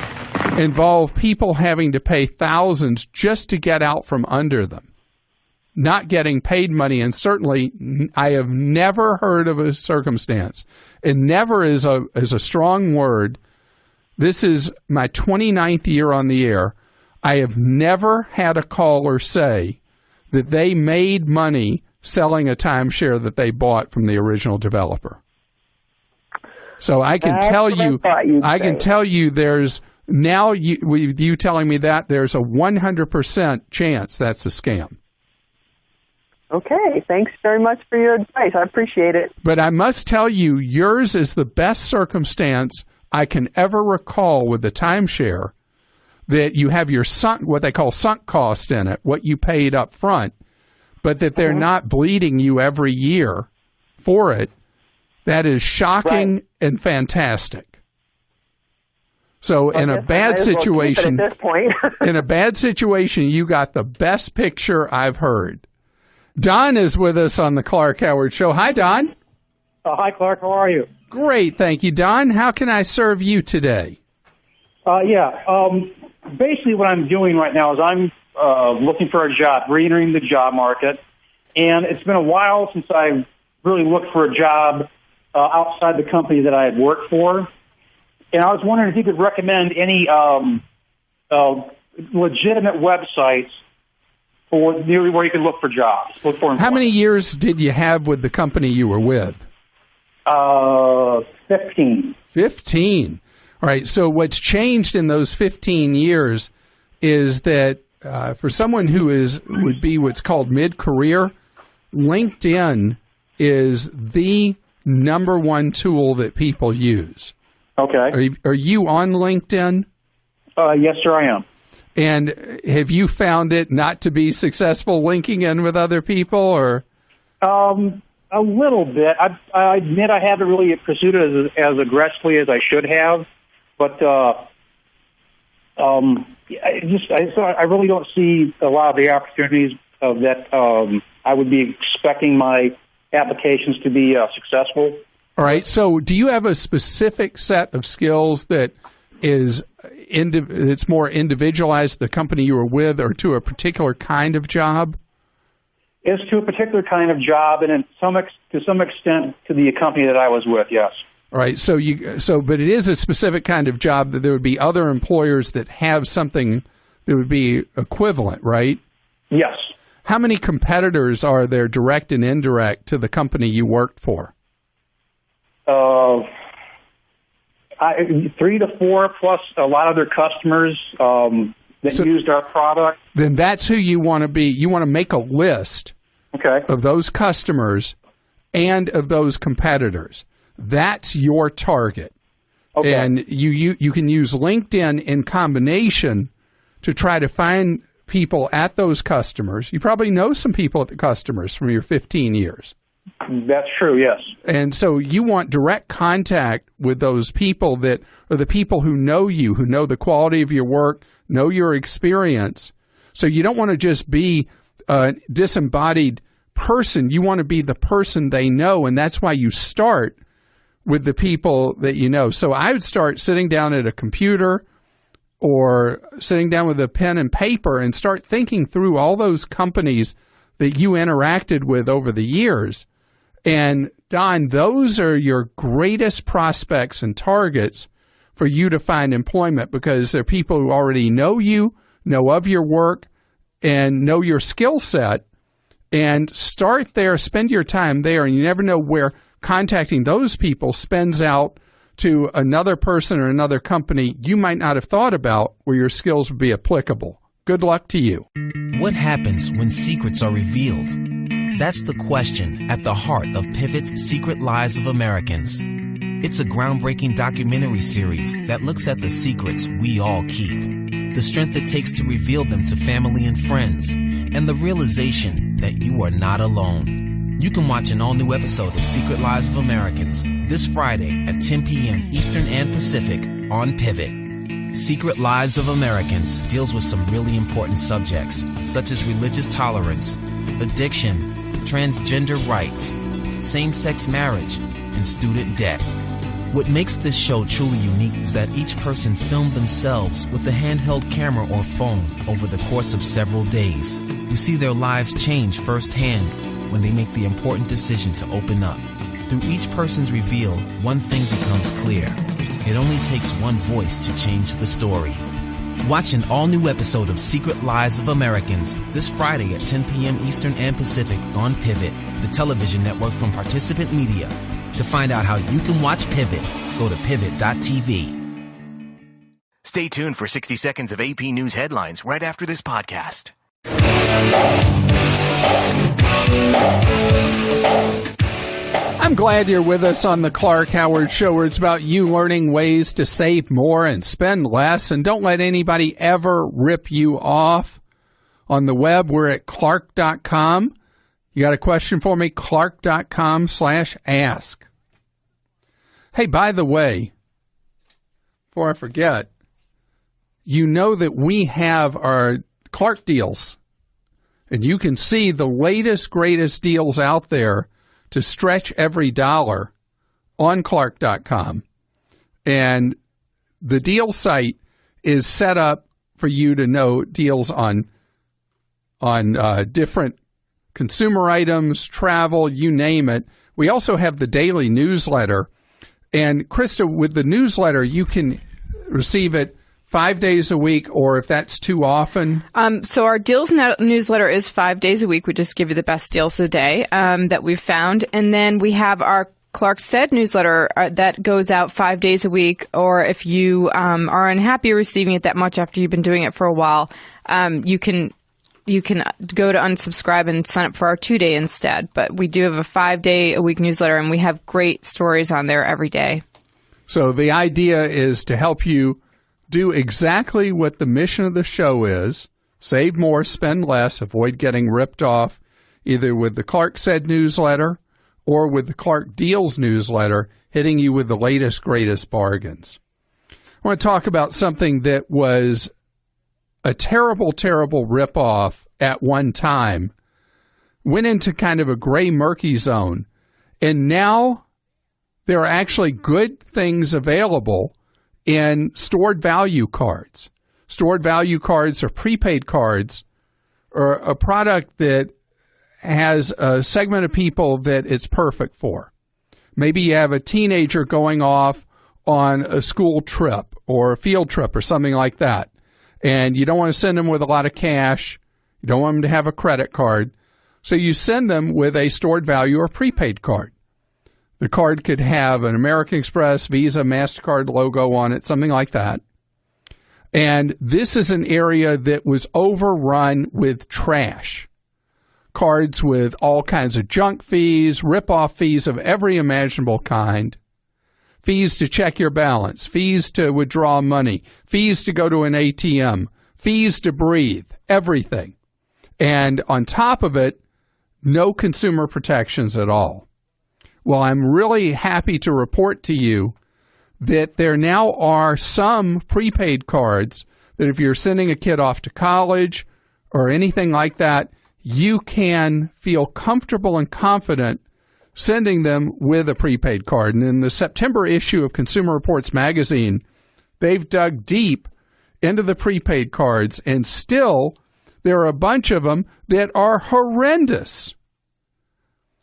involve people having to pay thousands just to get out from under them, not getting paid money. And certainly I have never heard of a circumstance, and never is a strong word. This is my 29th year on the air. I have never had a caller say that they made money selling a timeshare that they bought from the original developer. So I can tell you there's now with you telling me that there's a 100% chance that's a scam. Okay, thanks very much for your advice. I appreciate it. But I must tell you, yours is the best circumstance I can ever recall with the timeshare, that you have your what they call sunk cost in it, what you paid up front, but that they're not bleeding you every year for it. That is shocking and fantastic. So in a bad situation, at this point. in a bad situation, you got the best picture I've heard. Don is with us on the Clark Howard Show. Hi, Don. Hi, Clark. How are you? Great, thank you, Don. How can I serve you today? Basically what I'm doing right now is I'm looking for a job, re-entering the job market, and it's been a while since I really looked for a job outside the company that I had worked for, and I was wondering if you could recommend any legitimate websites for where you can look for jobs. How many years did you have with the company you were with? 15. 15. All right, so what's changed in those 15 years is that for someone who would be what's called mid-career, LinkedIn is the number one tool that people use. Okay. Are you on LinkedIn? Yes, sir, I am. And have you found it not to be successful linking in with other people, or? A little bit. I admit I haven't really pursued it as aggressively as I should have, but I really don't see a lot of the opportunities that I would be expecting my applications to be successful. All right. So, do you have a specific set of skills that is it's more individualized, the company you were with, or to a particular kind of job? It's to a particular kind of job, and to some extent to the company that I was with. Yes. All right. But it is a specific kind of job that there would be other employers that have something that would be equivalent, right? Yes. How many competitors are there, direct and indirect, to the company you worked for? 3 to 4, plus a lot of their customers that used our product. Then that's who you want to be. You want to make a list of those customers and of those competitors. That's your target. Okay. And you can use LinkedIn in combination to try to find people at those customers. You probably know some people at the customers from your 15 years. That's true, yes. And so you want direct contact with those people that are the people who know you, who know the quality of your work, know your experience. So you don't want to just be a disembodied person. You want to be the person they know, and that's why you start with the people that you know. So I would start sitting down at a computer or sitting down with a pen and paper and start thinking through all those companies that you interacted with over the years. And Don, those are your greatest prospects and targets for you to find employment, because they're people who already know you, know of your work, and know your skill set. And start there, spend your time there, and you never know where contacting those people spends out to another person or another company you might not have thought about where your skills would be applicable. Good luck to you. What happens when secrets are revealed? That's the question at the heart of Pivot's Secret Lives of Americans. It's a groundbreaking documentary series that looks at the secrets we all keep, the strength it takes to reveal them to family and friends, and the realization that you are not alone. You can watch an all-new episode of Secret Lives of Americans this Friday at 10 p.m. Eastern and Pacific on Pivot. Secret Lives of Americans deals with some really important subjects, such as religious tolerance, addiction, transgender rights, same-sex marriage, and student debt. What makes this show truly unique is that each person filmed themselves with a handheld camera or phone over the course of several days. You see their lives change firsthand when they make the important decision to open up. Through each person's reveal, one thing becomes clear. It only takes one voice to change the story. Watch an all-new episode of Secret Lives of Americans this Friday at 10 p.m. Eastern and Pacific on Pivot, the television network from Participant Media. To find out how you can watch Pivot, go to pivot.tv. Stay tuned for 60 seconds of AP News headlines right after this podcast. I'm glad you're with us on the Clark Howard Show, where it's about you learning ways to save more and spend less, and don't let anybody ever rip you off. On the web, we're at clark.com. You got a question for me? clark.com/ask. Hey, by the way, before I forget, you know that we have our Clark deals, and you can see the latest, greatest deals out there to stretch every dollar on clark.com. And the deal site is set up for you to know deals on different consumer items, travel, you name it. We also have the daily newsletter. And Krista, with the newsletter, you can receive it 5 days a week, or if that's too often? So our deals newsletter is 5 days a week. We just give you the best deals of the day that we've found. And then we have our Clark Said newsletter that goes out 5 days a week. Or if you are unhappy receiving it that much after you've been doing it for a while, you can go to unsubscribe and sign up for our 2-day instead. But we do have a 5-day-a-week newsletter, and we have great stories on there every day. So the idea is to help you do exactly what the mission of the show is: save more, spend less, avoid getting ripped off, either with the Clark Said newsletter or with the Clark Deals newsletter, hitting you with the latest, greatest bargains. I want to talk about something that was a terrible, terrible ripoff at one time, went into kind of a gray, murky zone, and now there are actually good things available in stored value cards. Stored value cards or prepaid cards are a product that has a segment of people that it's perfect for. Maybe you have a teenager going off on a school trip or a field trip or something like that, and you don't want to send them with a lot of cash. You don't want them to have a credit card. So you send them with a stored value or prepaid card. The card could have an American Express, Visa, MasterCard logo on it, something like that. And this is an area that was overrun with trash. Cards with all kinds of junk fees, rip-off fees of every imaginable kind, fees to check your balance, fees to withdraw money, fees to go to an ATM, fees to breathe, everything. And on top of it, no consumer protections at all. Well, I'm really happy to report to you that there now are some prepaid cards that if you're sending a kid off to college or anything like that, you can feel comfortable and confident sending them with a prepaid card. And in the September issue of Consumer Reports magazine, they've dug deep into the prepaid cards, and still there are a bunch of them that are horrendous.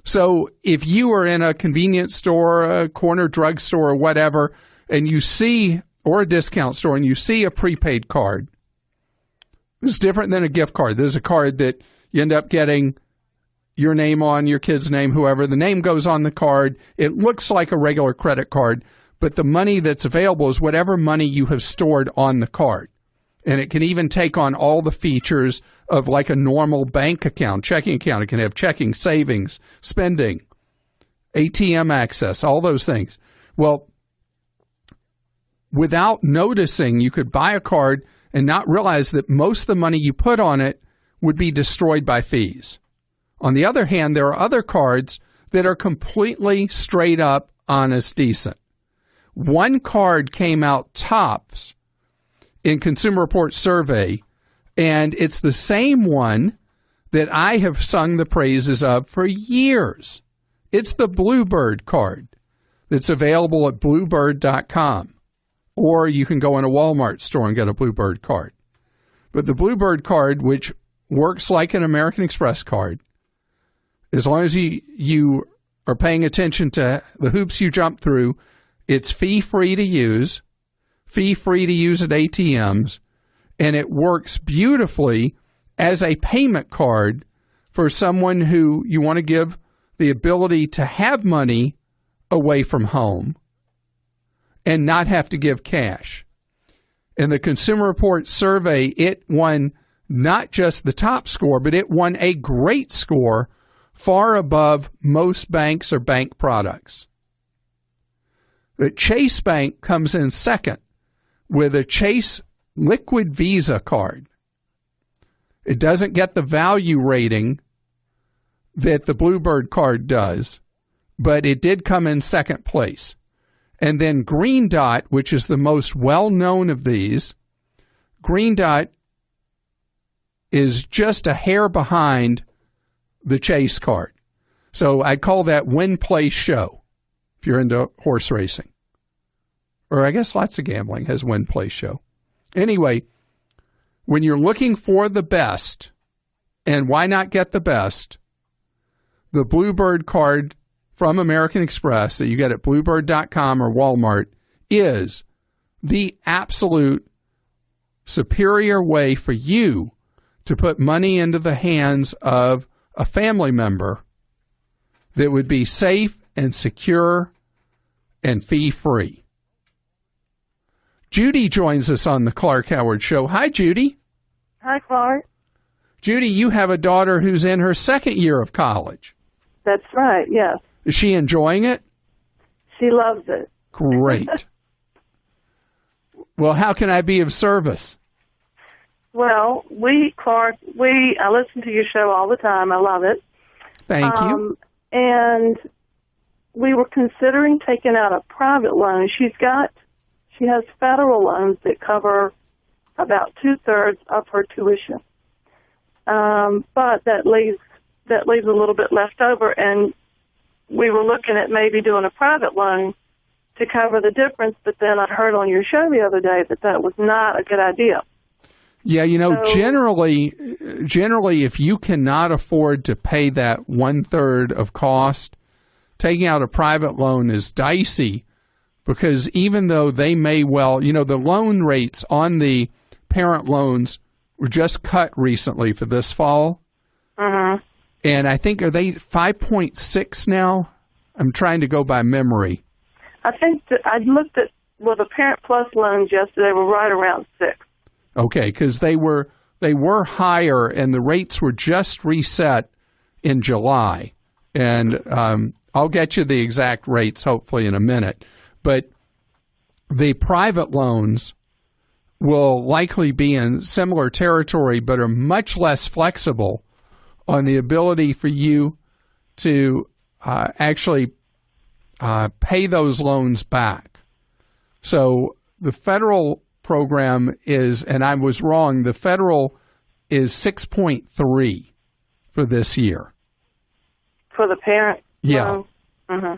So if you are in a convenience store, a corner drugstore, or whatever, and you see, or a discount store, and you see a prepaid card, this is different than a gift card. This is a card that you end up getting your name on, your kid's name, whoever. The name goes on the card. It looks like a regular credit card, but the money that's available is whatever money you have stored on the card. And it can even take on all the features of like a normal bank account, checking account. It can have checking, savings, spending, ATM access, all those things. Well, without noticing, you could buy a card and not realize that most of the money you put on it would be destroyed by fees. On the other hand, there are other cards that are completely straight up, honest, decent. One card came out tops in Consumer Reports survey, and it's the same one that I have sung the praises of for years. It's the Bluebird card. that's available at bluebird.com. Or you can go in a Walmart store and get a Bluebird card. But the Bluebird card, which works like an American Express card, as long as you are paying attention to the hoops you jump through, it's fee-free to use at ATMs, and it works beautifully as a payment card for someone who you want to give the ability to have money away from home and not have to give cash. In the Consumer Reports survey, it won not just the top score, but it won a great score, far above most banks or bank products. The Chase Bank comes in second with a Chase Liquid Visa card. It doesn't get the value rating that the Bluebird card does, but it did come in second place. And then Green Dot, which is the most well-known of these, Green Dot is just a hair behind the Chase card. So I'd call that win, play, show if you're into horse racing. Or I guess lots of gambling has win, play, show. Anyway, when you're looking for the best, and why not get the best, the Bluebird card from American Express that you get at bluebird.com or Walmart is the absolute superior way for you to put money into the hands of a family member that would be safe and secure and fee-free. Judy joins us on the Clark Howard Show. Hi, Judy. Hi, Clark. Judy, you have a daughter who's in her second year of college. That's right, yes. Is she enjoying it? She loves it. Great. Well, how can I be of service? Well, Clark, I listen to your show all the time. I love it. Thank you. And we were considering taking out a private loan. She has federal loans that cover about 2/3 of her tuition. But that leaves a little bit left over, and we were looking at maybe doing a private loan to cover the difference, but then I heard on your show the other day that was not a good idea. Yeah, generally, if you cannot afford to pay that 1/3 of cost, taking out a private loan is dicey, because even though they may well, the loan rates on the parent loans were just cut recently for this fall. Mm-hmm. And I think, are they 5.6 now? I'm trying to go by memory. I think that I looked at, the Parent Plus loans yesterday were right around 6. Okay, because they were higher, and the rates were just reset in July. And I'll get you the exact rates hopefully in a minute. But the private loans will likely be in similar territory, but are much less flexible on the ability for you to actually pay those loans back. So the federal program is, and I was wrong, the federal is 6.3 for this year. For the parent? Yeah. Mm-hmm.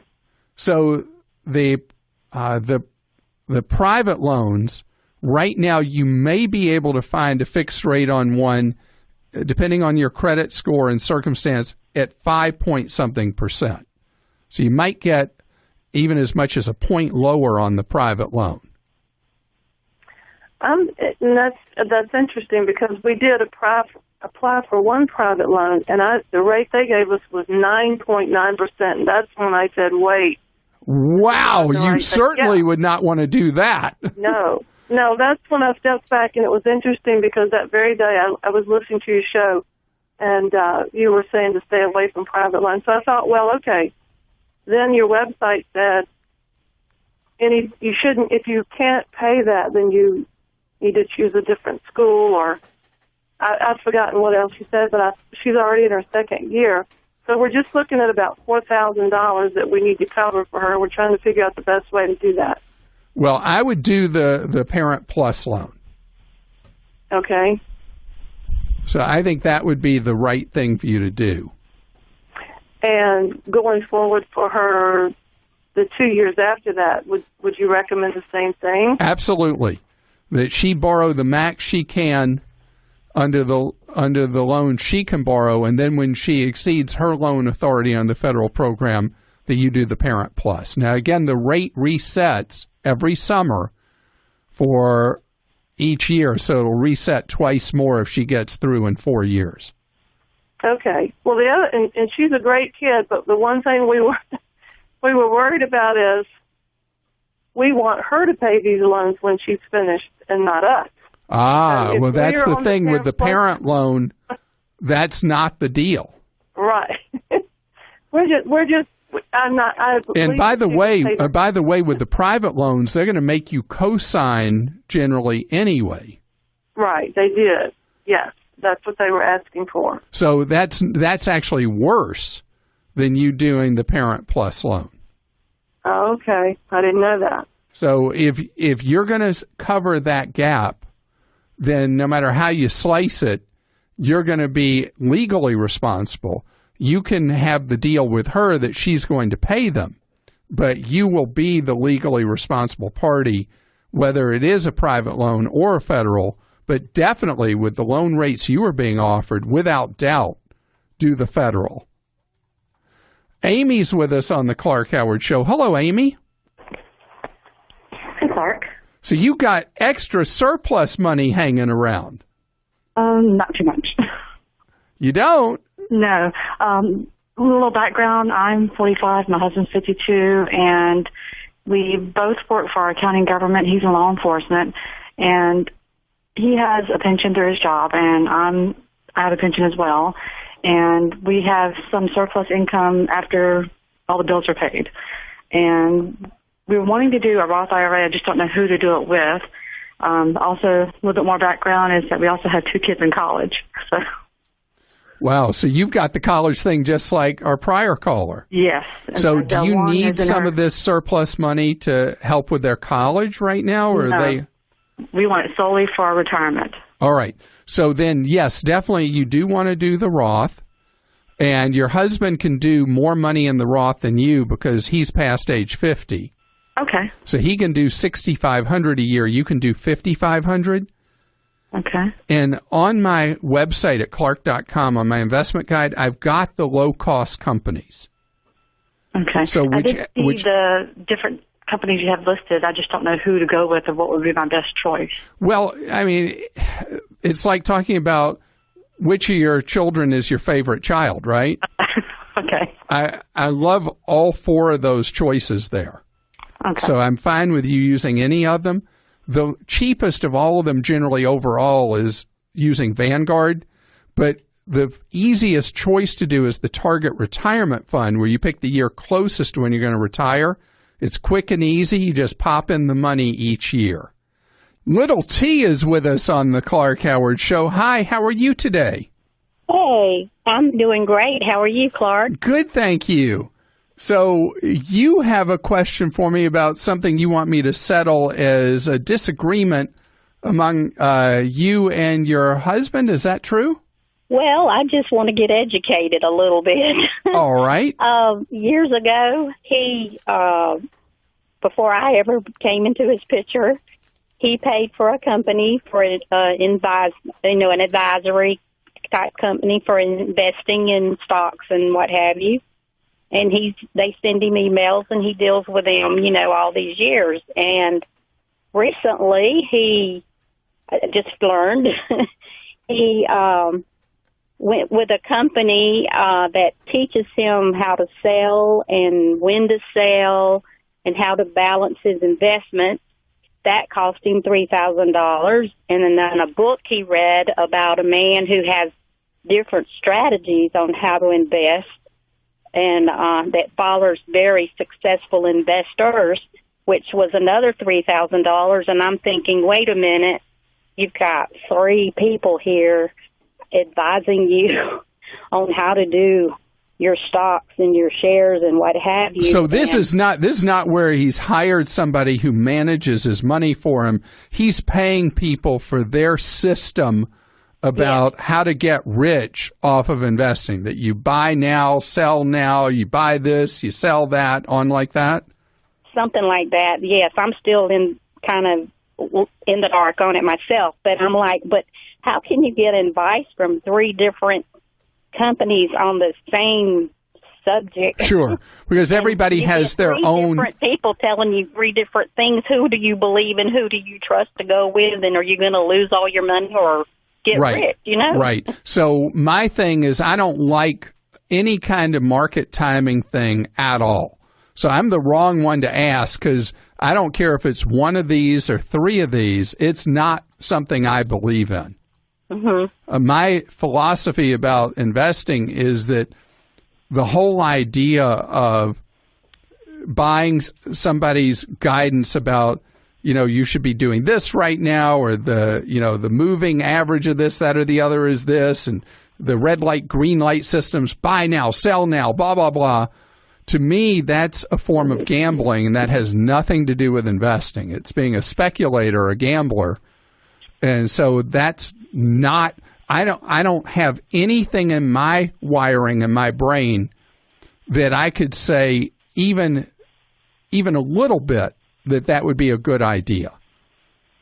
So the private loans, right now you may be able to find a fixed rate on one, depending on your credit score and circumstance, at 5-point-something%. So you might get even as much as a point lower on the private loan. And that's interesting, because we did apply for one private loan, and the rate they gave us was 9.9%. And that's when I said, wait. Wow, you certainly would not want to do that. No, that's when I stepped back, and it was interesting because that very day I was listening to your show, and you were saying to stay away from private loans. So I thought, well, okay. Then your website said you shouldn't, if you can't pay that, then you need to choose a different school, or I've forgotten what else she said, but she's already in her second year. So we're just looking at about $4,000 that we need to cover for her. We're trying to figure out the best way to do that. Well, I would do the Parent Plus loan. Okay. So I think that would be the right thing for you to do. And going forward for her the 2 years after that, would you recommend the same thing? Absolutely. That she borrow the max she can under the loan she can borrow, and then when she exceeds her loan authority on the federal program, that you do the Parent Plus. Now, again, the rate resets every summer for each year, so it'll reset twice more if she gets through in 4 years. Okay. Well, the other, and she's a great kid, but the one thing we were worried about is we want her to pay these loans when she's finished and not us. Ah, well, that's the thing with the parent loan. That's not the deal. Right. we're just. I'm not. And by the way, with the private loans, they're going to make you co-sign generally anyway. Right. They did. Yes, that's what they were asking for. So that's actually worse than you doing the Parent Plus loan. Oh, okay. I didn't know that. So if you're going to cover that gap, then no matter how you slice it, you're going to be legally responsible. You can have the deal with her that she's going to pay them, but you will be the legally responsible party, whether it is a private loan or a federal, but definitely with the loan rates you are being offered, without doubt, do the federal. Amy's with us on the Clark Howard Show. Hello, Amy. Hi, Clark. So you got extra surplus money hanging around. Not too much. You don't? No. A little background. I'm 45. My husband's 52, and we both work for our county government. He's in law enforcement, and he has a pension through his job, and I have a pension as well. And we have some surplus income after all the bills are paid. And we were wanting to do a Roth IRA. I just don't know who to do it with. Also, a little bit more background is that we also have 2 kids in college. So. Wow. So you've got the college thing just like our prior caller. Yes. So do you need some of this surplus money to help with their college right now? Or no. are they? We want it solely for our retirement. All right. So then, yes, definitely you do want to do the Roth. And your husband can do more money in the Roth than you because he's past age 50. Okay. So he can do $6,500 a year. You can do $5,500. Okay. And on my website at clark.com, on my investment guide, I've got the low-cost companies. Okay. So I did see the different companies you have listed. I just don't know who to go with or what would be my best choice. Well, I mean, it's like talking about which of your children is your favorite child, right? Okay. I love all 4 of those choices there. Okay. So I'm fine with you using any of them. The cheapest of all of them generally overall is using Vanguard, but the easiest choice to do is the Target Retirement Fund, where you pick the year closest to when you're going to retire. It's quick and easy. You just pop in the money each year. Little T is with us on the Clark Howard Show. Hi, how are you today? Hey, I'm doing great. How are you, Clark? Good, thank you. So you have a question for me about something you want me to settle as a disagreement among you and your husband. Is that true? Well, I just want to get educated a little bit. All right. Years ago, he, before I ever came into his picture, he paid for a company for an advisory type company for investing in stocks and what have you. And they send him emails, and he deals with them, all these years. And recently, I just learned, he went with a company that teaches him how to sell and when to sell and how to balance his investments. That cost him $3,000. And then a book he read about a man who has different strategies on how to invest, and that follows very successful investors, which was another $3,000. And I'm thinking, wait a minute, you've got 3 people here advising you on how to do your stocks and your shares and what have you. So this is not where he's hired somebody who manages his money for him. He's paying people for their system about how to get rich off of investing, that you buy now, sell now, you buy this, you sell that, on like that? something like that. Yes, I'm still in the dark on it myself, but I'm like, but how can you get advice from 3 different companies on the same subject? Sure, because everybody has their own. Different people telling you 3 different things. Who do you believe in? Who do you trust to go with? And are you going to lose all your money or get rich? You know, right. So my thing is, I don't like any kind of market timing thing at all. So I'm the wrong one to ask, because I don't care if it's 1 of these or 3 of these. It's not something I believe in. Mm-hmm. My philosophy about investing is that the whole idea of buying somebody's guidance about, you should be doing this right now, or the moving average of this, that, or the other is this, and the red light, green light systems, buy now, sell now, blah, blah, blah. To me, that's a form of gambling, and that has nothing to do with investing. It's being a speculator, a gambler. And so that's not, I don't have anything in my wiring in my brain that I could say even a little bit that would be a good idea.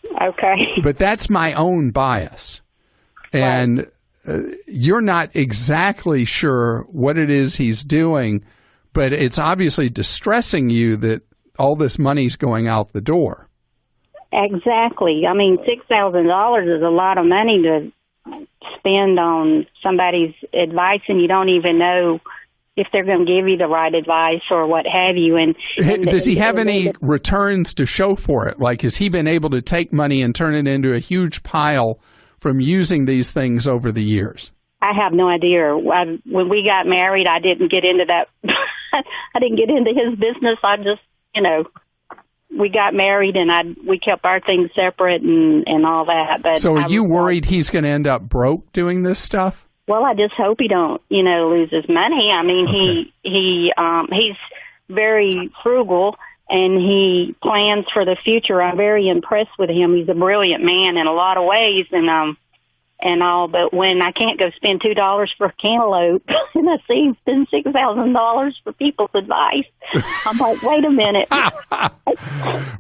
Okay. But that's my own bias. And you're not exactly sure what it is he's doing, but it's obviously distressing you that all this money's going out the door. Exactly. I mean, $6,000 is a lot of money to spend on somebody's advice, and you don't even know if they're going to give you the right advice or what have you. And does he have any returns to show for it? Like, has he been able to take money and turn it into a huge pile from using these things over the years? I have no idea. When we got married, I didn't get into that. I didn't get into his business. I just, we got married and we kept our things separate and all that. But so are you worried he's going to end up broke doing this stuff? Well, I just hope he don't, lose his money. I mean, okay. He's very frugal and he plans for the future. I'm very impressed with him. He's a brilliant man in a lot of ways, and all, but when I can't go spend $2 for a cantaloupe and I see him spend $6,000 for people's advice, I'm like, wait a minute.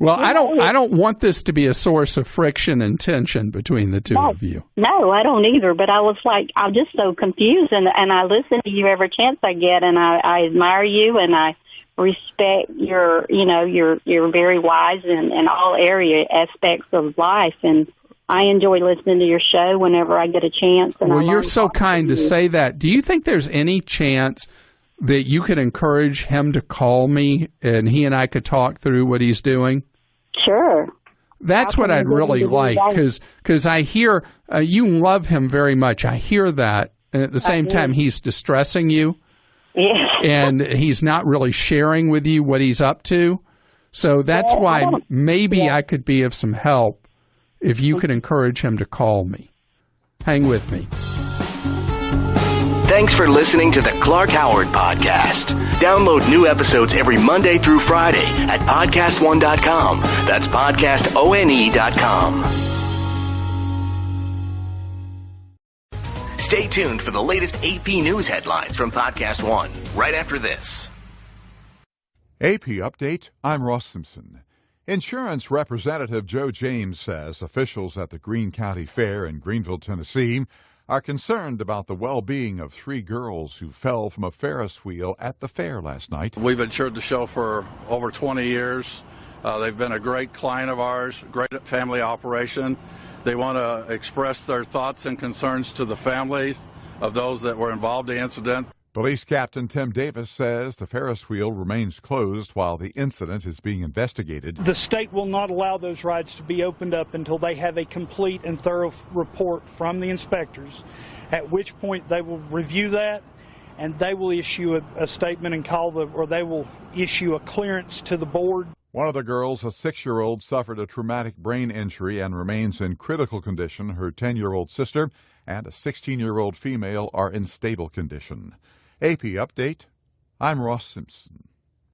Well, I don't want this to be a source of friction and tension between the two of you. No, I don't either. But I was like, I'm just so confused, and I listen to you every chance I get, and I admire you, and I respect your, you're very wise in all aspects of life, and I enjoy listening to your show whenever I get a chance. And well, you're so kind to say that. Do you think there's any chance that you could encourage him to call me and he and I could talk through what he's doing? Sure. That's what I'd really like, because I hear you love him very much. I hear that. And at the same time, he's distressing you. Yeah. And he's not really sharing with you what he's up to. So that's why maybe I could be of some help if you could encourage him to call me. Hang with me. Thanks for listening to the Clark Howard Podcast. Download new episodes every Monday through Friday at podcastone.com. That's podcastone.com. Stay tuned for the latest AP News headlines from Podcast One right after this. AP Update, I'm Ross Simpson. Insurance Representative Joe James says officials at the Greene County Fair in Greenville, Tennessee, are concerned about the well-being of 3 girls who fell from a Ferris wheel at the fair last night. We've insured the show for over 20 years. They've been a great client of ours, great family operation. They want to express their thoughts and concerns to the families of those that were involved in the incident. Police Captain Tim Davis says the Ferris wheel remains closed while the incident is being investigated. The state will not allow those rides to be opened up until they have a complete and thorough report from the inspectors, at which point they will review that and they will issue a statement and they will issue a clearance to the board. One of the girls, a 6-year-old, suffered a traumatic brain injury and remains in critical condition. Her 10-year-old sister and a 16-year-old female are in stable condition. AP Update, I'm Ross Simpson.